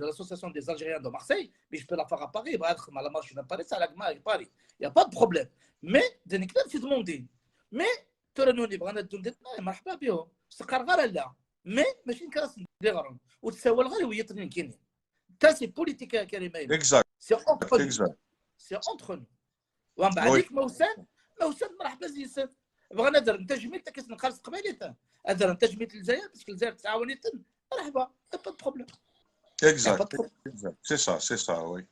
l'association des Algériens de Marseille, mais je peux la faire à Paris. Il n'y a pas de problème. Mais, c'est demandé. Mais, c'est politique. Exact. C'est entre nous. C'est entre nous. موساد مرحبا زيسان بغا ندير انت جميل تا كيس نقارس قبيلتها ادير انت جميل الجزائر باسكو الجزائر تعاونيت مرحبا با دو بروبليم. Exact. C'est ça, oui.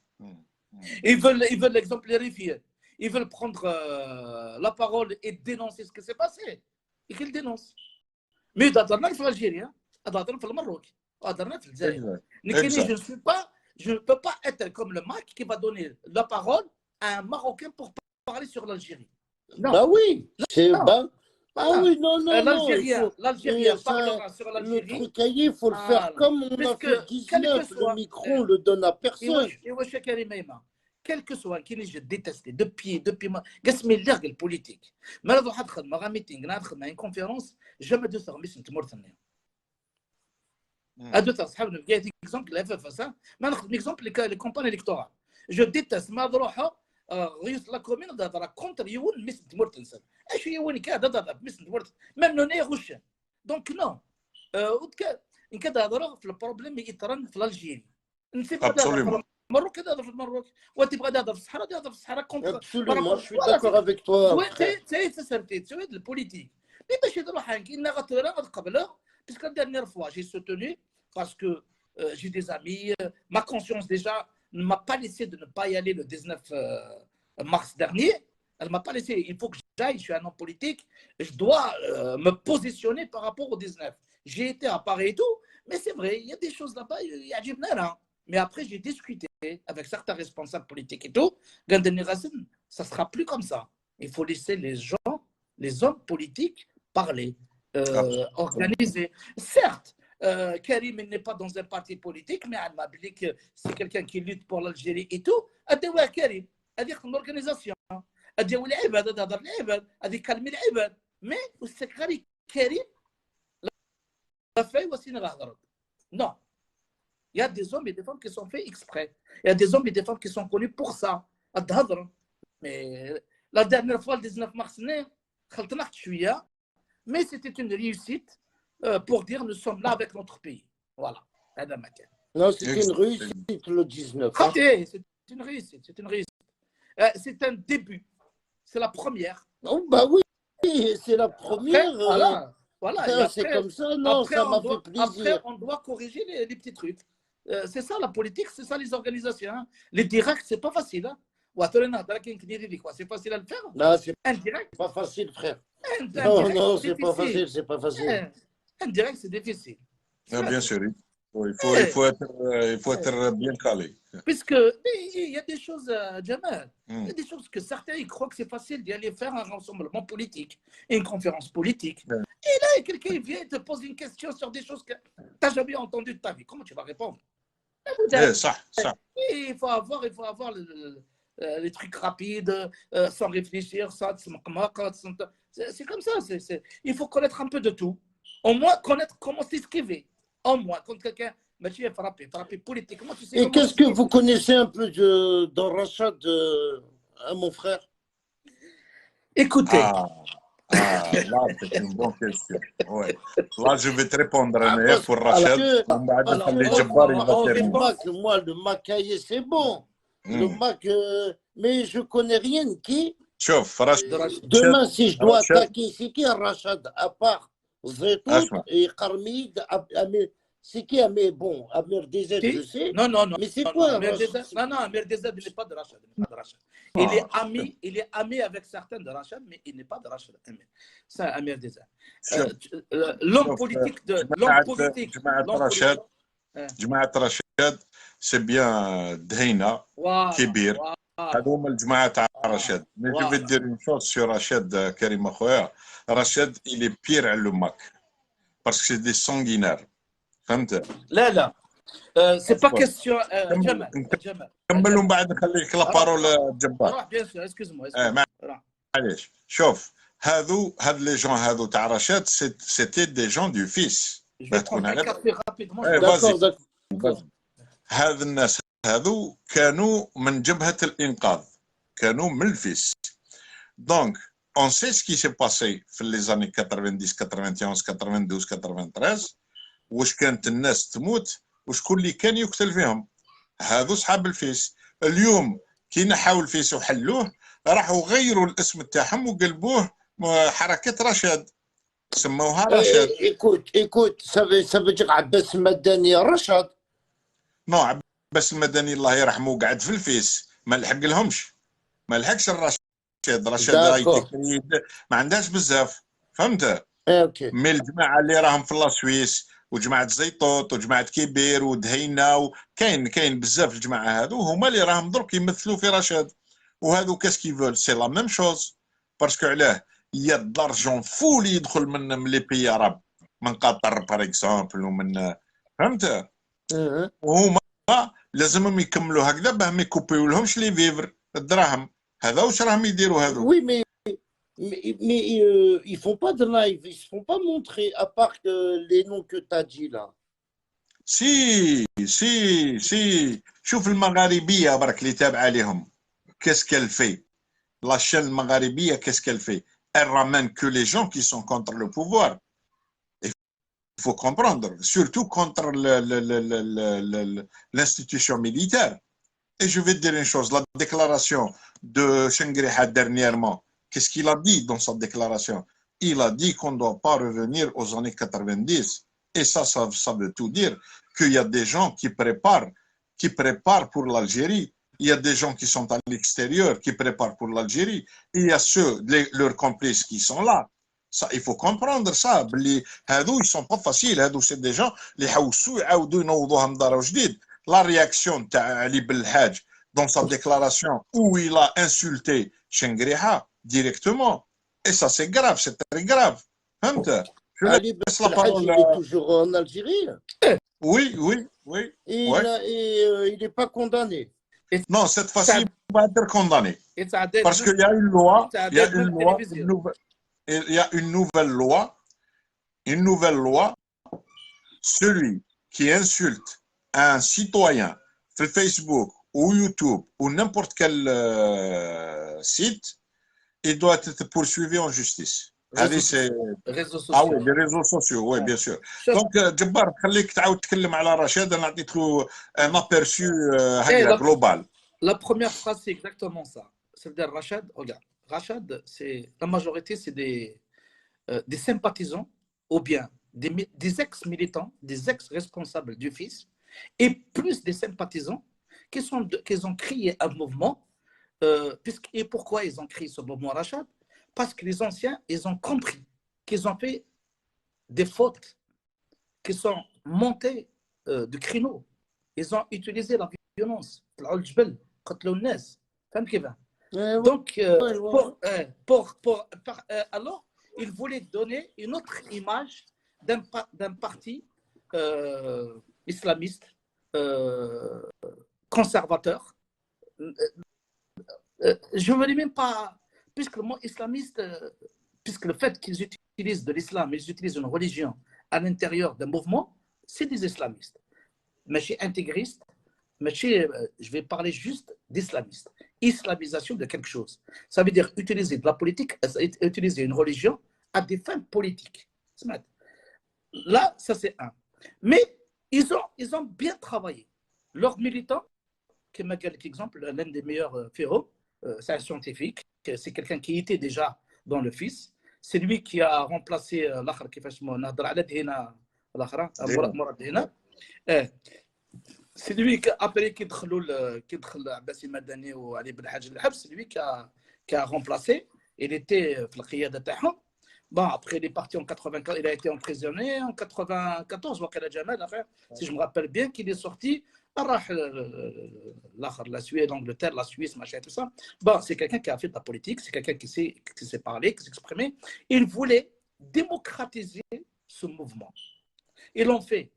Ils veulent l'exemple rifier. Ils veulent prendre la parole et dénoncer ce qui s'est passé et qu'ils dénoncent. Mais d'adorna في الجزائر d'adorna في المروك d'adorna في الجزائر. Je ne peux pas être comme le Mac qui va donner la parole à un Marocain pour parler sur l'Algérie. Non. Bah oui, c'est non. Ah oui, non. L'Algérien parlera sur l'Algérie. Le truc, il faut le faire comme on a fait 19. Le micro, on le donne à personne. Quel que soit qui je déteste depuis قسمي اللغة البوليتيك ما نروح ندخل مع ميتينغ ندخل مع كونفيرونس جامي دو سيرفيس نتمر ثانيه هادو تاع صحابنا بقيت اكزومبل لا فاس ما ناخذ اكزومبل لي كومباني الكتورال جو ديتست ما نروحوا رئيس لا كومين دابا كونتر يون مس تمرتنسن اش يوني كذا دابا مس تمرت ممنون يغش دونك نو ان كذا هضروا في البروبليم يترن في الجيري نسيب هذا المروك كذا في المروك وتبغى هذا في الصحراء هذا في الصحراء كونتر je suis d'accord avec toi. سي سيرتي سوي البوليتيك مي باش يديروا حاجه كاين غترى غتقبله باسكو la dernière fois j'ai soutenu parce que j'ai des amis ma conscience déjà ne m'a pas laissé de ne pas y aller le 19 mars dernier. Elle ne m'a pas laissé. Il faut que j'aille. Je suis un homme politique. Je dois me positionner par rapport au 19. J'ai été à Paris et tout. Mais c'est vrai, il y a des choses là-bas. Il y a du bien. Mais après, j'ai discuté avec certains responsables politiques et tout. Ça ne sera plus comme ça. Il faut laisser les gens, les hommes politiques parler, organiser. Certes, Karim n'est pas dans un parti politique, mais c'est quelqu'un qui lutte pour l'Algérie et tout. Karim, c'est une organisation. Mais c'est Karim l'a fait aussi. Non. Il y a des hommes et des femmes qui sont faits exprès. Il y a des hommes et des femmes qui sont connus pour ça. Mais la dernière fois, le 19 mars, mais c'était une réussite. Pour dire nous sommes là avec notre pays. Voilà. Non, c'est une réussite le 19. C'est une réussite. C'est une réussite. C'est un début. C'est la première. Oh, bah oui, c'est la première. Après, voilà. C'est comme ça. Non, ça m'a fait plaisir. Après, on doit corriger les petits trucs. C'est ça la politique, c'est ça les organisations. Hein. Les directs, c'est pas facile. Hein. C'est facile à le faire. Non, c'est indirect. Pas facile, frère. Non, c'est pas facile, c'est pas facile. Indirect, c'est difficile. Bien sûr. il faut être bien calé. Puisque il y a des choses, Jamal, il y a des choses que certains ils croient que c'est facile d'y faire un rassemblement politique, une conférence politique. Et là, quelqu'un vient et te pose une question sur des choses que tu n'as jamais entendues de ta vie. Comment tu vas répondre? Ça. Il faut avoir les trucs rapides, sans réfléchir, c'est comme ça. Il faut connaître un peu de tout. Au moins, connaître comment s'esquiver. Au moins, quand quelqu'un tu es frappé politiquement, tu sais. Et qu'est-ce que vous connaissez un peu dans Rachad, mon frère? Écoutez. Là, c'est une bonne question. Ouais. Là, je vais te répondre pour Rachad. Moi, le Macaillé, c'est bon. Le Mac, mais je connais rien qui. Demain, si je dois attaquer, c'est qui Rachad, à part Zetout et Kharmid, c'est qui Amir? Bon, Amir Dezed, je sais. Non. Mais c'est quoi Amir Dezed, Amir Dezed, il n'est pas de Rachad. Il est ami avec certains de Rachad, mais il n'est pas de Rachad. C'est Amir Dezed. L'homme politique de جماعة رشاد c'est bien Dheina, Kibir. هذوما الجماعة تاع رشاد. Mais je vais te dire une chose sur Rachad, Karim أخويا. Rachad, il est pire على le Mac. Parce que c'est des sanguinaires. فهمت؟ لا c'est pas question جمال كملوا من بعد نخليك لا بارول جبار. بيان سور اسكوزمو معليش شوف هاد لي جون هادو تاع رشاد سيتي دي جون دو فيس. هاد الناس هادو كانوا من جبهة الإنقاذ، كانوا من الفيس. دونك on sait ce qui s'est passé في les années 90 91 92 93 واش كانت الناس تموت وشكون اللي كان يقتل فيهم. هذو صحاب الفيس. اليوم كي نحاول الفيس وحلوه راحوا غيروا الاسم تاعهم وقلبوه حركة رشاد، سموها رشاد. écoute, ça veut dire عباس المدني رشاد. نو عباس المدني الله يرحمه قاعد في الفيس ما لحق لهمش، ما لحقش رشاد رايتي كريد ما عندهاش بزاف، فهمت؟ اوكي. مي الجماعه اللي راهم في لاسويس وجماعه زيطوط وجماعه كبير ودهينا وكاين بزاف الجماعه هذو هما اللي راهم درك يمثلوا في رشاد. وهذو كاسكي فول سي لا ميم شوز باسكو علاه يا دارجون فو اللي يدخل من لي بي عرب، من قطر باغ اكزومبل ومن، فهمت؟ وهما لازمهم يكملوا هكذا باه ما يكوبيو لهمش لي فيفر الدراهم. هذا واش راهم يديروا هذو. وي مي ils font pas de live, ils se font pas montrer à part que les noms que tu as dit là. سي شوف المغاربيه برك اللي تابعه لهم qu'est-ce qu'elle fait. La chaîne المغاربيه qu'est-ce qu'elle fait. Elle ramène que les gens qui sont contre le pouvoir. Il faut comprendre, surtout contre l'institution militaire. Et je vais te dire une chose, la déclaration de Shengriha dernièrement, qu'est-ce qu'il a dit dans sa déclaration? Il a dit qu'on ne doit pas revenir aux années 90. Et ça veut tout dire, qu'il y a des gens qui préparent pour l'Algérie. Il y a des gens qui sont à l'extérieur, qui préparent pour l'Algérie. Il y a ceux, leurs complices qui sont là. Ça, il faut comprendre ça. Ils ne sont pas faciles. C'est des gens qui la réaction d'Ali Belhadj dans sa déclaration où il a insulté Shengriha directement. Et ça, c'est grave, c'est très grave. Je Ali Belhadj, il est toujours en Algérie. Oui. Et il n'est pas condamné. Non, cette fois-ci, il va être condamné. Parce qu'il y a une loi, il y a une nouvelle loi, celui qui insulte un citoyen sur Facebook ou YouTube ou n'importe quel site, il doit être poursuivi en justice. réseaux sociaux. Ah oui, les réseaux sociaux, oui, bien sûr. Donc, Jabbar, خليك تعاود تكلم على رشاد. أنا أعطيت له un aperçu global. La première phrase, c'est exactement ça. C'est-à-dire Rachad, regarde, Rachad, la majorité, c'est des sympathisants ou bien des ex-militants, des ex-responsables du FIS, et plus des sympathisants qui ont créé un mouvement. Et pourquoi ils ont créé ce mouvement Rachad? Parce que les anciens, ils ont compris qu'ils ont fait des fautes, qu'ils sont montés de créneaux. Ils ont utilisé la violence. Donc, alors, ils voulaient donner une autre image d'un parti islamiste conservateur. Je ne veux même pas, puisque le mot islamiste, puisque le fait qu'ils utilisent de l'islam, ils utilisent une religion à l'intérieur d'un mouvement, c'est des islamistes. Mais chez intégristes, je vais parler juste d'islamistes. Islamisation de quelque chose. Ça veut dire utiliser de la politique, utiliser une religion à des fins politiques. Là, ça c'est un. Mais ils ont bien travaillé. Leurs militants, qui m'a dit l'exemple, l'un des meilleurs férots, c'est un scientifique, c'est quelqu'un qui était déjà dans le FIS. C'est lui qui a remplacé l'autre qui fait c'est lui qui après qui دخل عباسي مدني وعلي بن حاج الحبس, c'est lui qui a remplacé. Il était في القيادة تاعهم. Bon, après, il est parti en 84, il a été emprisonné en 94, si je me rappelle bien, qu'il est sorti, la Suède, l'Angleterre, la Suisse, machin, tout ça. Bon, c'est quelqu'un qui a fait de la politique, c'est quelqu'un qui sait parler, qui s'exprimait. Il voulait démocratiser ce mouvement. Ils l'ont fait,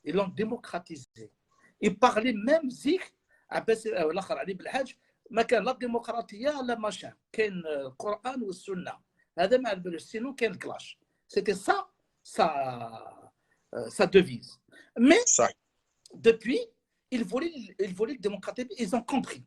ils l'ont démocratisé. Ils parlaient même zik, l'Akhar Ali Belhaj, ما كان لا ديمقراطيه لا ماشين كاين القران والسنه هذا ما عندنا sinon كاين الكلاش c'était ça sa devise mais depuis ils voulaient démocratiser. Ils ont compris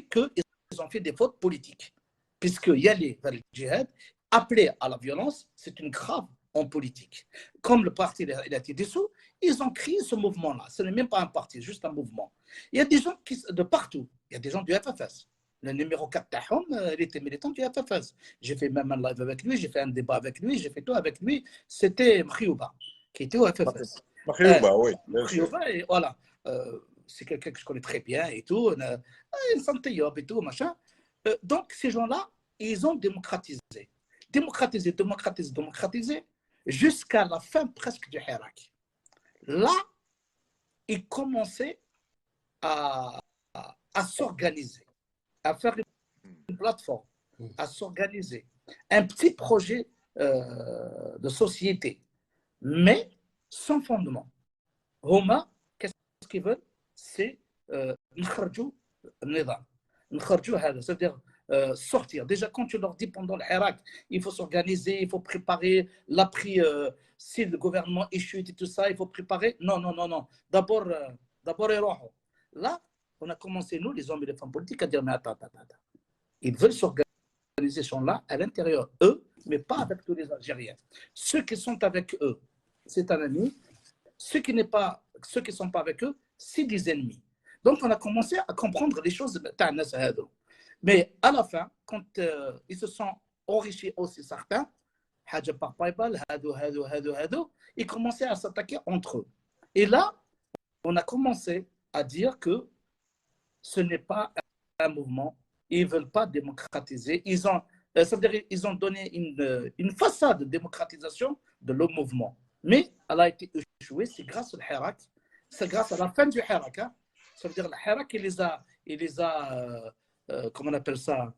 qu'ils ont fait des fautes politiques puisque y aller vers le djihad appeler à la violence c'est une grave en politique. Comme le parti il a été dissous, ils ont créé ce mouvement-là. Ce n'est même pas un parti, juste un mouvement. Il y a des gens de partout. Il y a des gens du FFS. Le numéro 4 Tahom, il était militant du FFS. J'ai fait même un live avec lui, j'ai fait un débat avec lui, j'ai fait tout avec lui. C'était Mkhiouba, qui était au FFS. Mkhiouba, oui. Mkhiouba, et voilà. C'est quelqu'un que je connais très bien et tout. Une santé et tout, machin. Donc, ces gens-là, ils ont démocratisé. Démocratisé. Jusqu'à la fin presque du Hirak. Là, ils commençaient à s'organiser, à faire une plateforme, à s'organiser. Un petit projet de société, mais sans fondement. Roma, qu'est-ce qu'ils veulent? C'est c'est-à-dire sortir. Déjà, quand tu leur dis pendant le Hirak, il faut s'organiser, il faut préparer l'après, si le gouvernement est chute et tout ça, il faut préparer. Non. D'abord, là, on a commencé, nous, les hommes et les femmes politiques, à dire, mais attends. Ils veulent s'organiser, sont là, à l'intérieur, eux, mais pas avec tous les Algériens. Ceux qui sont avec eux, c'est un ami. Ceux qui ne sont pas avec eux, c'est des ennemis. Donc, on a commencé à comprendre les choses. Mais à la fin, quand ils se sont enrichis aussi certains, ils commençaient à s'attaquer entre eux. Et là, on a commencé à dire que ce n'est pas un mouvement, ils ne veulent pas démocratiser. Ils ont donné une façade de démocratisation de leur mouvement. Mais elle a été échouée, c'est grâce au Hirak, c'est grâce à la fin du Hirak. Hein. Ça veut dire le Hirak, il les a comment on appelle ça,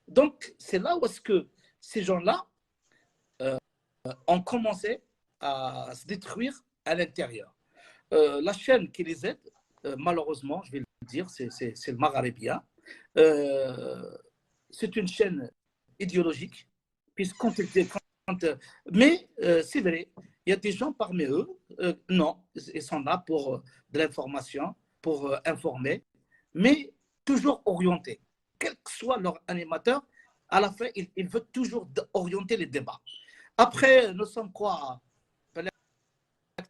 donc c'est là où est-ce que ces gens-là ont commencé à se détruire à l'intérieur. La chaîne qui les aide, malheureusement, je vais le dire, c'est le Maghrébien. C'est une chaîne idéologique, mais c'est vrai, il y a des gens parmi eux, non, ils sont là pour de l'information, pour informer, mais toujours orientés. Quel que soit leur animateur, à la fin, il veut toujours orienter les débats. Après, nous sommes quoi?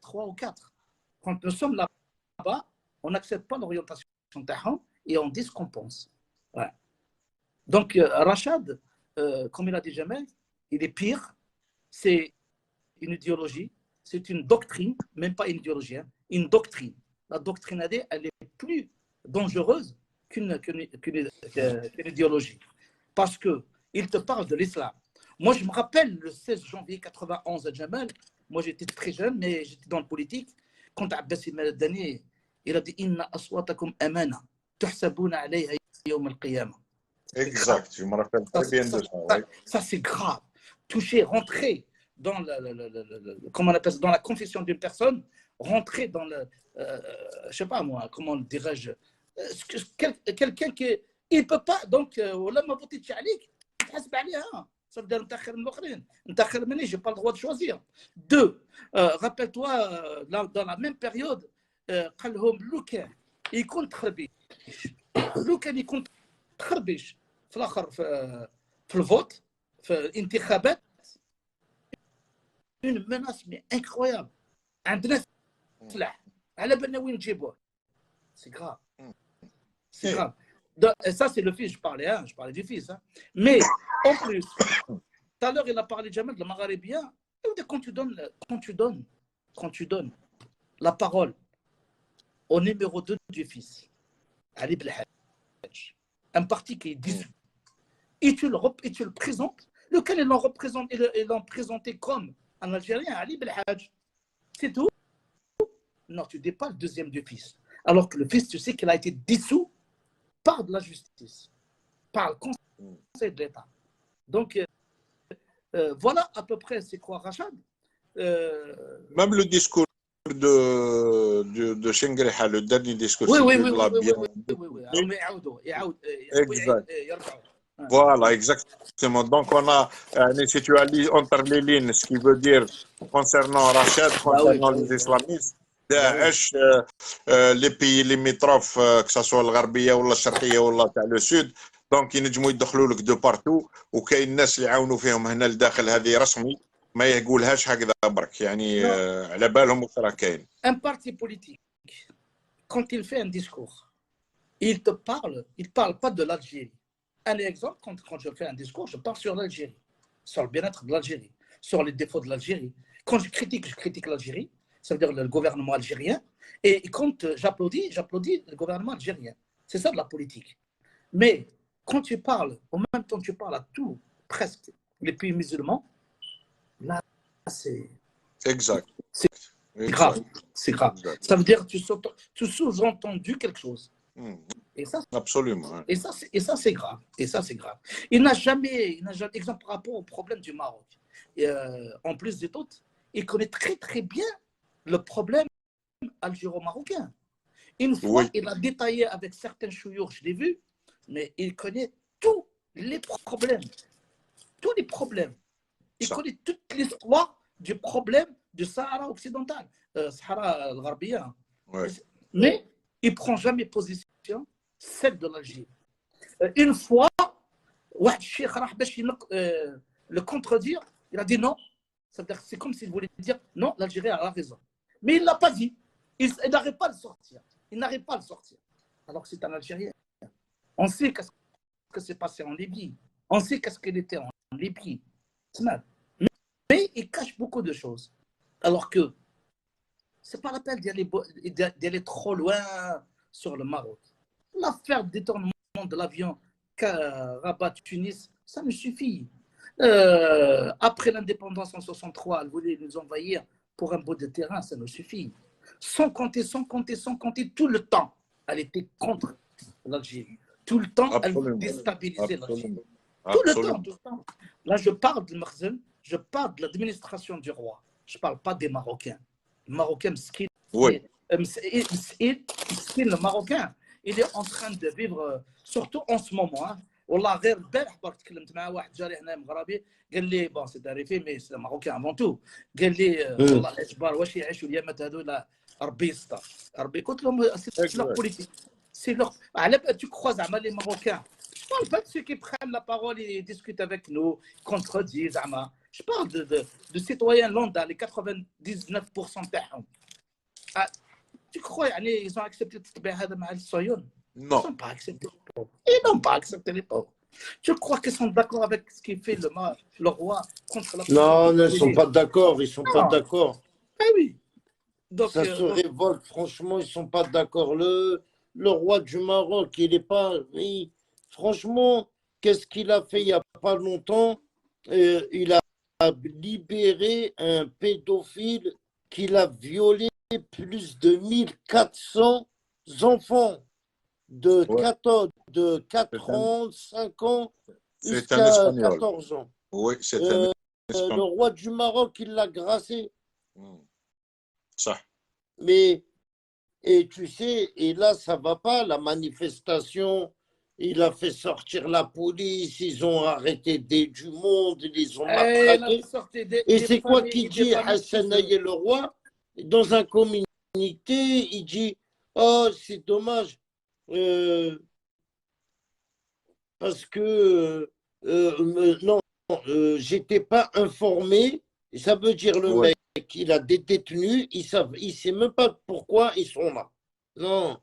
3 ou 4. Quand nous sommes là-bas, on n'accepte pas l'orientation et on dit ce qu'on pense. Ouais. Donc, Rachad, comme il a dit Jamel, il est pire. C'est une idéologie, c'est une doctrine, même pas une idéologie, hein, une doctrine. La doctrine AD, elle est plus dangereuse qu'une idéologie. Parce qu'il te parle de l'islam. Moi, je me rappelle le 16 janvier 91 à Jamal, moi j'étais très jeune, mais j'étais dans le politique. Quand Abbas Maladani, il a dit Inna aswatakum amana, tuhsabuna alayha yawm al-qiyamah. Exact, je me rappelle très bien de ça. Ça, c'est grave. Toucher, rentrer dans comment on appelle ça, dans la confession d'une personne, rentrer dans le, je sais pas moi, comment dirais-je, quelqu'un qui il peut pas, donc ولا ما فوتيتش عليك تحاسب عليها. Ça veut dire نتاخر من الاخرين، نتاخر مني، j'ai pas le droit de choisir. Deux, rappelle-toi dans la même période قال لهم لو كان يكون تخربيش، لو كان يكون تخربيش في الاخر في الفوت في الانتخابات، une menace mais incroyable. عندنا سلاح على بالنا وين نجيبوه. C'est grave. C'est grave. Donc, ça, c'est le fils, je parlais du fils. Hein. Mais en plus, tout à l'heure, il a parlé jamais de la Maghrébien. Quand tu donnes la parole au numéro 2 du fils, Ali Belhadj, un parti qui est dissous, et tu le présentes, lequel ils l'ont présenté comme un Algérien, Ali Belhadj. C'est tout. Non, tu dis pas le deuxième du fils. Alors que le fils, tu sais qu'il a été dissous par de la justice, par le Conseil de l'État. Donc, voilà à peu près c'est quoi Rachad. Même le discours de Shengriha, le dernier discours, oui. Exact. Voilà, exactement. Donc, on a, si tu as lu entre les lignes, ce qui veut dire concernant Rachad, concernant les islamistes, Daesh, les pays limitrophes, que ce soit الغربية ولا الشرقية ولا تاع لو سود، دونك ينجموا يدخلوا لك دو بارتو، وكاين الناس اللي يعاونوا فيهم هنا لداخل، هذه رسمي ما يقولهاش هكذا برك، يعني على بالهم وش راه كاين. Un parti politique, quand il fait un discours, il parle pas de l'Algérie. Un exemple, quand je fais un discours, je parle sur l'Algérie, sur le bien-être de l'Algérie, sur les défauts de l'Algérie. Quand je critique l'Algérie, ça veut dire le gouvernement algérien. Et quand j'applaudis le gouvernement algérien. C'est ça de la politique. Mais quand tu parles, en même temps tu parles à tous, presque, les pays musulmans, là, c'est... Exact. C'est grave. C'est grave. Exact. Ça veut dire que tu sous-entendu quelque chose. Et ça, absolument. Et ça, c'est grave. Et ça, c'est grave. Il n'a jamais, exemple par rapport au problème du Maroc. En plus de tout, il connaît très très bien le problème algéro-marocain. Une fois, il a détaillé avec certains chouyours, je l'ai vu, mais il connaît tous les problèmes. Tous les problèmes. Il connaît toute l'histoire du problème du Sahara occidental, Sahara al-Gharbia. Mais il ne prend jamais position, celle de l'Algérie. Une fois, le contredire, il a dit non. C'est comme s'il voulait dire non, l'Algérie a raison. Mais il ne l'a pas dit. Il n'arrive pas à le sortir. Alors que c'est un Algérien. On sait ce que s'est passé en Libye. On sait qu'est-ce qu'il était en Libye. Mais il cache beaucoup de choses. Alors que ce n'est pas la peine d'aller trop loin sur le Maroc. L'affaire de détournement de l'avion Rabat-Tunis, ça me suffit. Après l'indépendance en 63, elle voulait nous envahir pour un bout de terrain, ça nous suffit. Sans compter, tout le temps, elle était contre l'Algérie. Tout le temps, elle voulait déstabiliser l'Algérie. Tout le temps. Là, je parle de Marzen, je parle de l'administration du roi. Je ne parle pas des Marocains. Le Marocain, le Marocain, il est en train de vivre, surtout en ce moment. Hein. والله غير البارح برك تكلمت مع واحد جاري هنا مغربي قال لي بون سي تاريفي مي سي ماروكان افون تو قال لي والله الاجبار واش يعيشوا اليامات هذو لا ربي يستر ربي قلت لهم سي لور بوليتيك سي لور على tu crois زعما لي ماروكان je parle pas de ceux qui prennent la parole et discutent avec nous contredisent زعما je parle de citoyens lambda les 99% تاعهم tu crois يعني ils ont accepté التطبيع هذا مع الصهيون Non. Ils n'ont pas accepté les pauvres. Ils n'ont pas accepté les pauvres. Tu crois qu'ils sont d'accord avec ce qui fait le roi contre la... Non, ils ne sont pas d'accord. Ils ne sont pas d'accord. Ah oui. Donc, ça se révolte. Franchement, ils ne sont pas d'accord. Le roi du Maroc, il n'est pas... franchement, qu'est-ce qu'il a fait il n'y a pas longtemps il a libéré un pédophile qui a violé plus de 1400 enfants de 4 ans, 5 ans jusqu'à 14 ans. Oui, c'est un Espagnol. Le roi du Maroc, il l'a gracié. Ça. Mais, et tu sais, et là, ça va pas, la manifestation, il a fait sortir la police, ils ont arrêté du monde, ils les ont matraqués. Et c'est quoi qui dit Hassan Aye le roi? Dans un communiqué, il dit, oh, c'est dommage, parce que, non, j'étais pas informé, ça veut dire le mec, il a des détenus, il ne sait même pas pourquoi ils sont là. Non.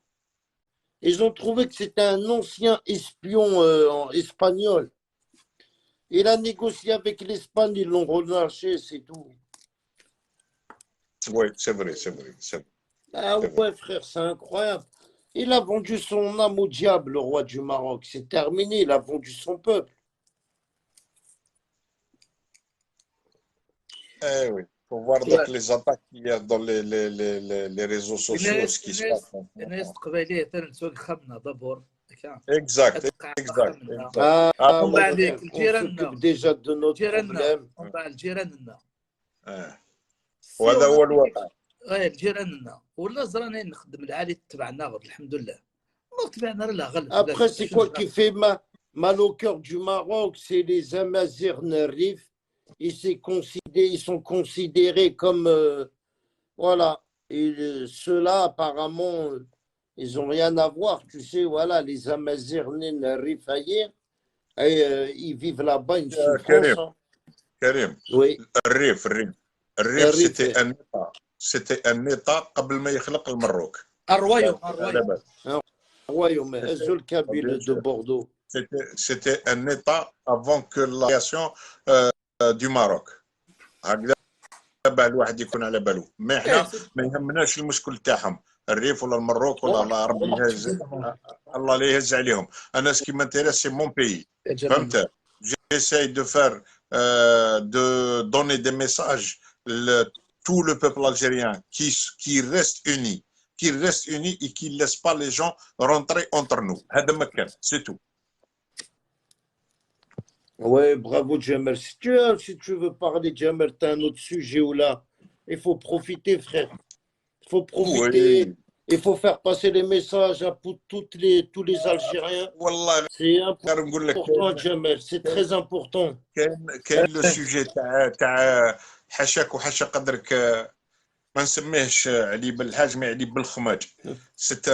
Ils ont trouvé que c'était un ancien espion espagnol. Il a négocié avec l'Espagne, ils l'ont relâché, c'est tout. Oui, c'est vrai, c'est vrai. Ah ouais, frère, c'est incroyable. Il a vendu son âme au diable, le roi du Maroc. C'est terminé, il a vendu son peuple. Eh oui, pour voir donc les attaques qu'il y a dans les réseaux sociaux, ce qui se passe. Exact. Ah, on s'occupe déjà de notre problème. وهذا هو الواقع. Après, c'est quoi qui fait mal au cœur du Maroc? C'est les Amazirs Rif. Ils sont considérés comme voilà. Et ceux-là, apparemment, ils n'ont rien à voir. Tu sais, voilà, les Amazirs Rif ailleurs, ils vivent là-bas une souffrance. Karim, oui. Rif, c'était un État قبل ما يخلق المروك. Un royaume, Azul-Kabyle de Bordeaux. C'était un État avant que la création du Maroc. هكذا الواحد يكون على باله. ما احنا ما يهمناش المشكل تاعهم الريف ولا المروك ولا ربي الله لا يهز عليهم. انا سكي مانتيريس سي مون بيي. فهمت؟ J'essaie de faire de donner des messages tout le peuple algérien qui reste uni et qui ne laisse pas les gens rentrer entre nous. C'est tout. Ouais, bravo Jamel. Si tu veux parler, Jamel, tu as un autre sujet où là, il faut profiter, frère. Il faut profiter. Oui. Il faut faire passer les messages à tous les Algériens. C'est important, Jamel. C'est très important. Quel le sujet تاع حاشاك وحاشا قدرك ما نسميهش علي بالحاج ما علي بالخماج. C'est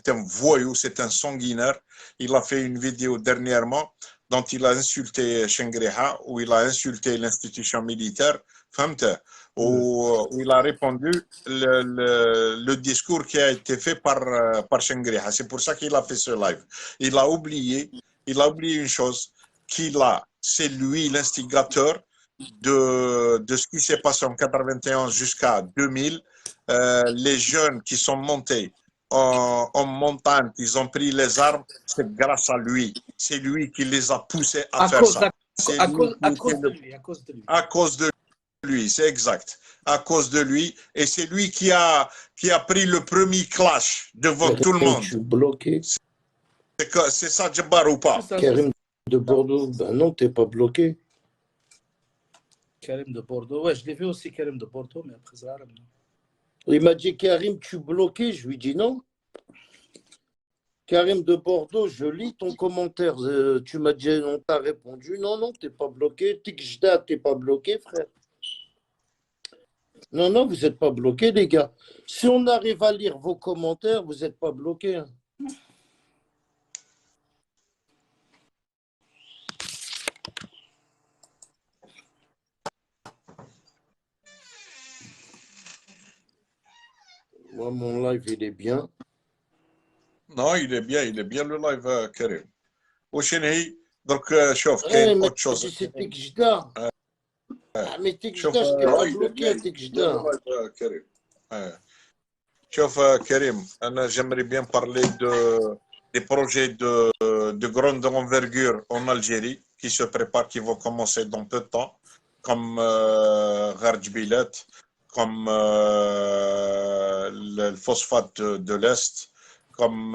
un voyou, c'est un sanguinaire. Il a fait une vidéo dernièrement dont il a insulté Chengriha, où il a insulté l'institution militaire. فهمت؟ où il a répondu le discours qui a été fait par Chengriha. C'est pour ça qu'il a fait ce live. Il a oublié une chose, c'est lui l'instigateur de ce qui s'est passé en 91 jusqu'à 2000. Les jeunes qui sont montés en montagne, ils ont pris les armes, c'est grâce à lui. C'est lui qui les a poussés à faire ça. À cause de lui, c'est exact. À cause de lui. Et c'est lui qui a pris le premier clash devant tout le monde. Je suis bloqué. C'est ça, Djabbar, ou pas? Karim de Bordeaux, ben non, t'es pas bloqué. Karim de Bordeaux, ouais, je l'ai vu aussi, Karim de Bordeaux, mais après ça, non. Il m'a dit, Karim, tu es bloqué? Je lui dis non. Karim de Bordeaux, je lis ton commentaire. Tu m'as dit, on t'a répondu, non, t'es pas bloqué. Tikjda, t'es pas bloqué, frère. Non, vous n'êtes pas bloqué, les gars. Si on arrive à lire vos commentaires, vous n'êtes pas bloqué. Hein. Moi, mon live, il est bien. Non, il est bien le live, Karim. وشنو هي درك شوف كاين autre chose. C'est Tikjda. Mais Tikjda, je t'ai pas bloqué, Tikjda. Karim. شوف كريم, j'aimerais bien parler des projets de grande envergure en Algérie qui se préparent, qui vont commencer dans peu de temps. comme Gharjbilat, comme le phosphate de l'Est, comme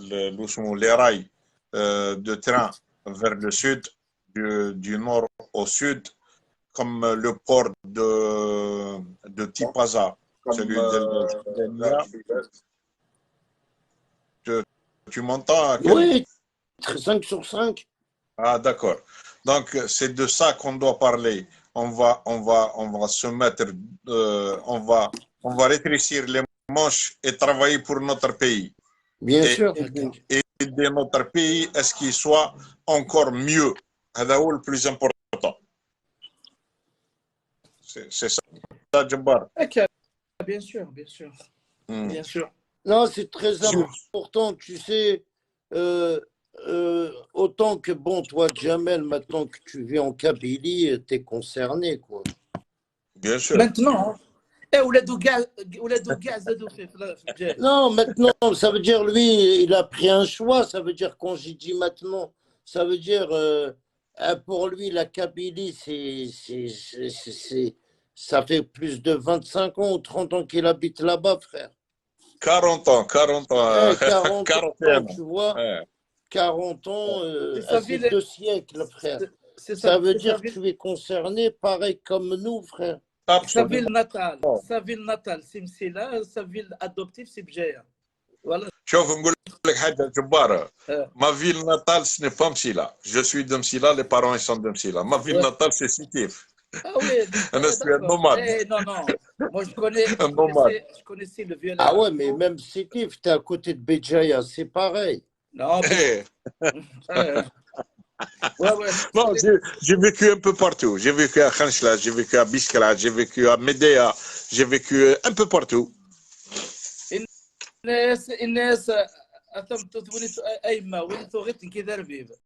les rails de train vers le sud, du nord au sud, comme le port de Tipaza, celui de Nia. Tu m'entends, Karim? Oui, 5 sur 5. Ah, d'accord. Donc, c'est de ça qu'on doit parler. On va se mettre, on va rétrécir les manches et travailler pour notre pays. Bien et sûr. aider notre pays à ce qu'il soit encore mieux. C'est le plus important. C'est ça, Jabbar. Ok, bien sûr, bien sûr. Bien sûr. Non, c'est très important. Tu sais, autant que bon, toi, Jamel, maintenant que tu vis en Kabylie, tu es concerné, quoi. Bien sûr. Maintenant, non, maintenant, ça veut dire, lui, il a pris un choix. Ça veut dire, quand j'ai dit maintenant, ça veut dire, pour lui, la Kabylie, ça fait plus de 25 ans ou 30 ans qu'il habite là-bas, frère. 40 ans. 40 ans, tu vois. 40 ans, c'est 2 siècles, frère. Ça veut dire que tu es concerné, pareil comme nous, frère. Sa ville natale, c'est Msila, sa ville adoptive, c'est Bjaya. Voilà. Ma ville natale, ce n'est pas Msila. Je suis de Msila, les parents ils sont de Msila. Ma ville natale, c'est Sitif. Ah oui, je suis un nomade. Non. Moi, je connaissais le vieux. Ah ouais, mais même Sitif, tu es à côté de Béjaïa, c'est pareil. Non, mais... Non, j'ai vécu un peu partout. J'ai vécu à Khanchla, j'ai vécu à Biskra, j'ai vécu à Médéa, j'ai vécu un peu partout. الناس أتم تتونس أيما وين ثغت كذا ربيب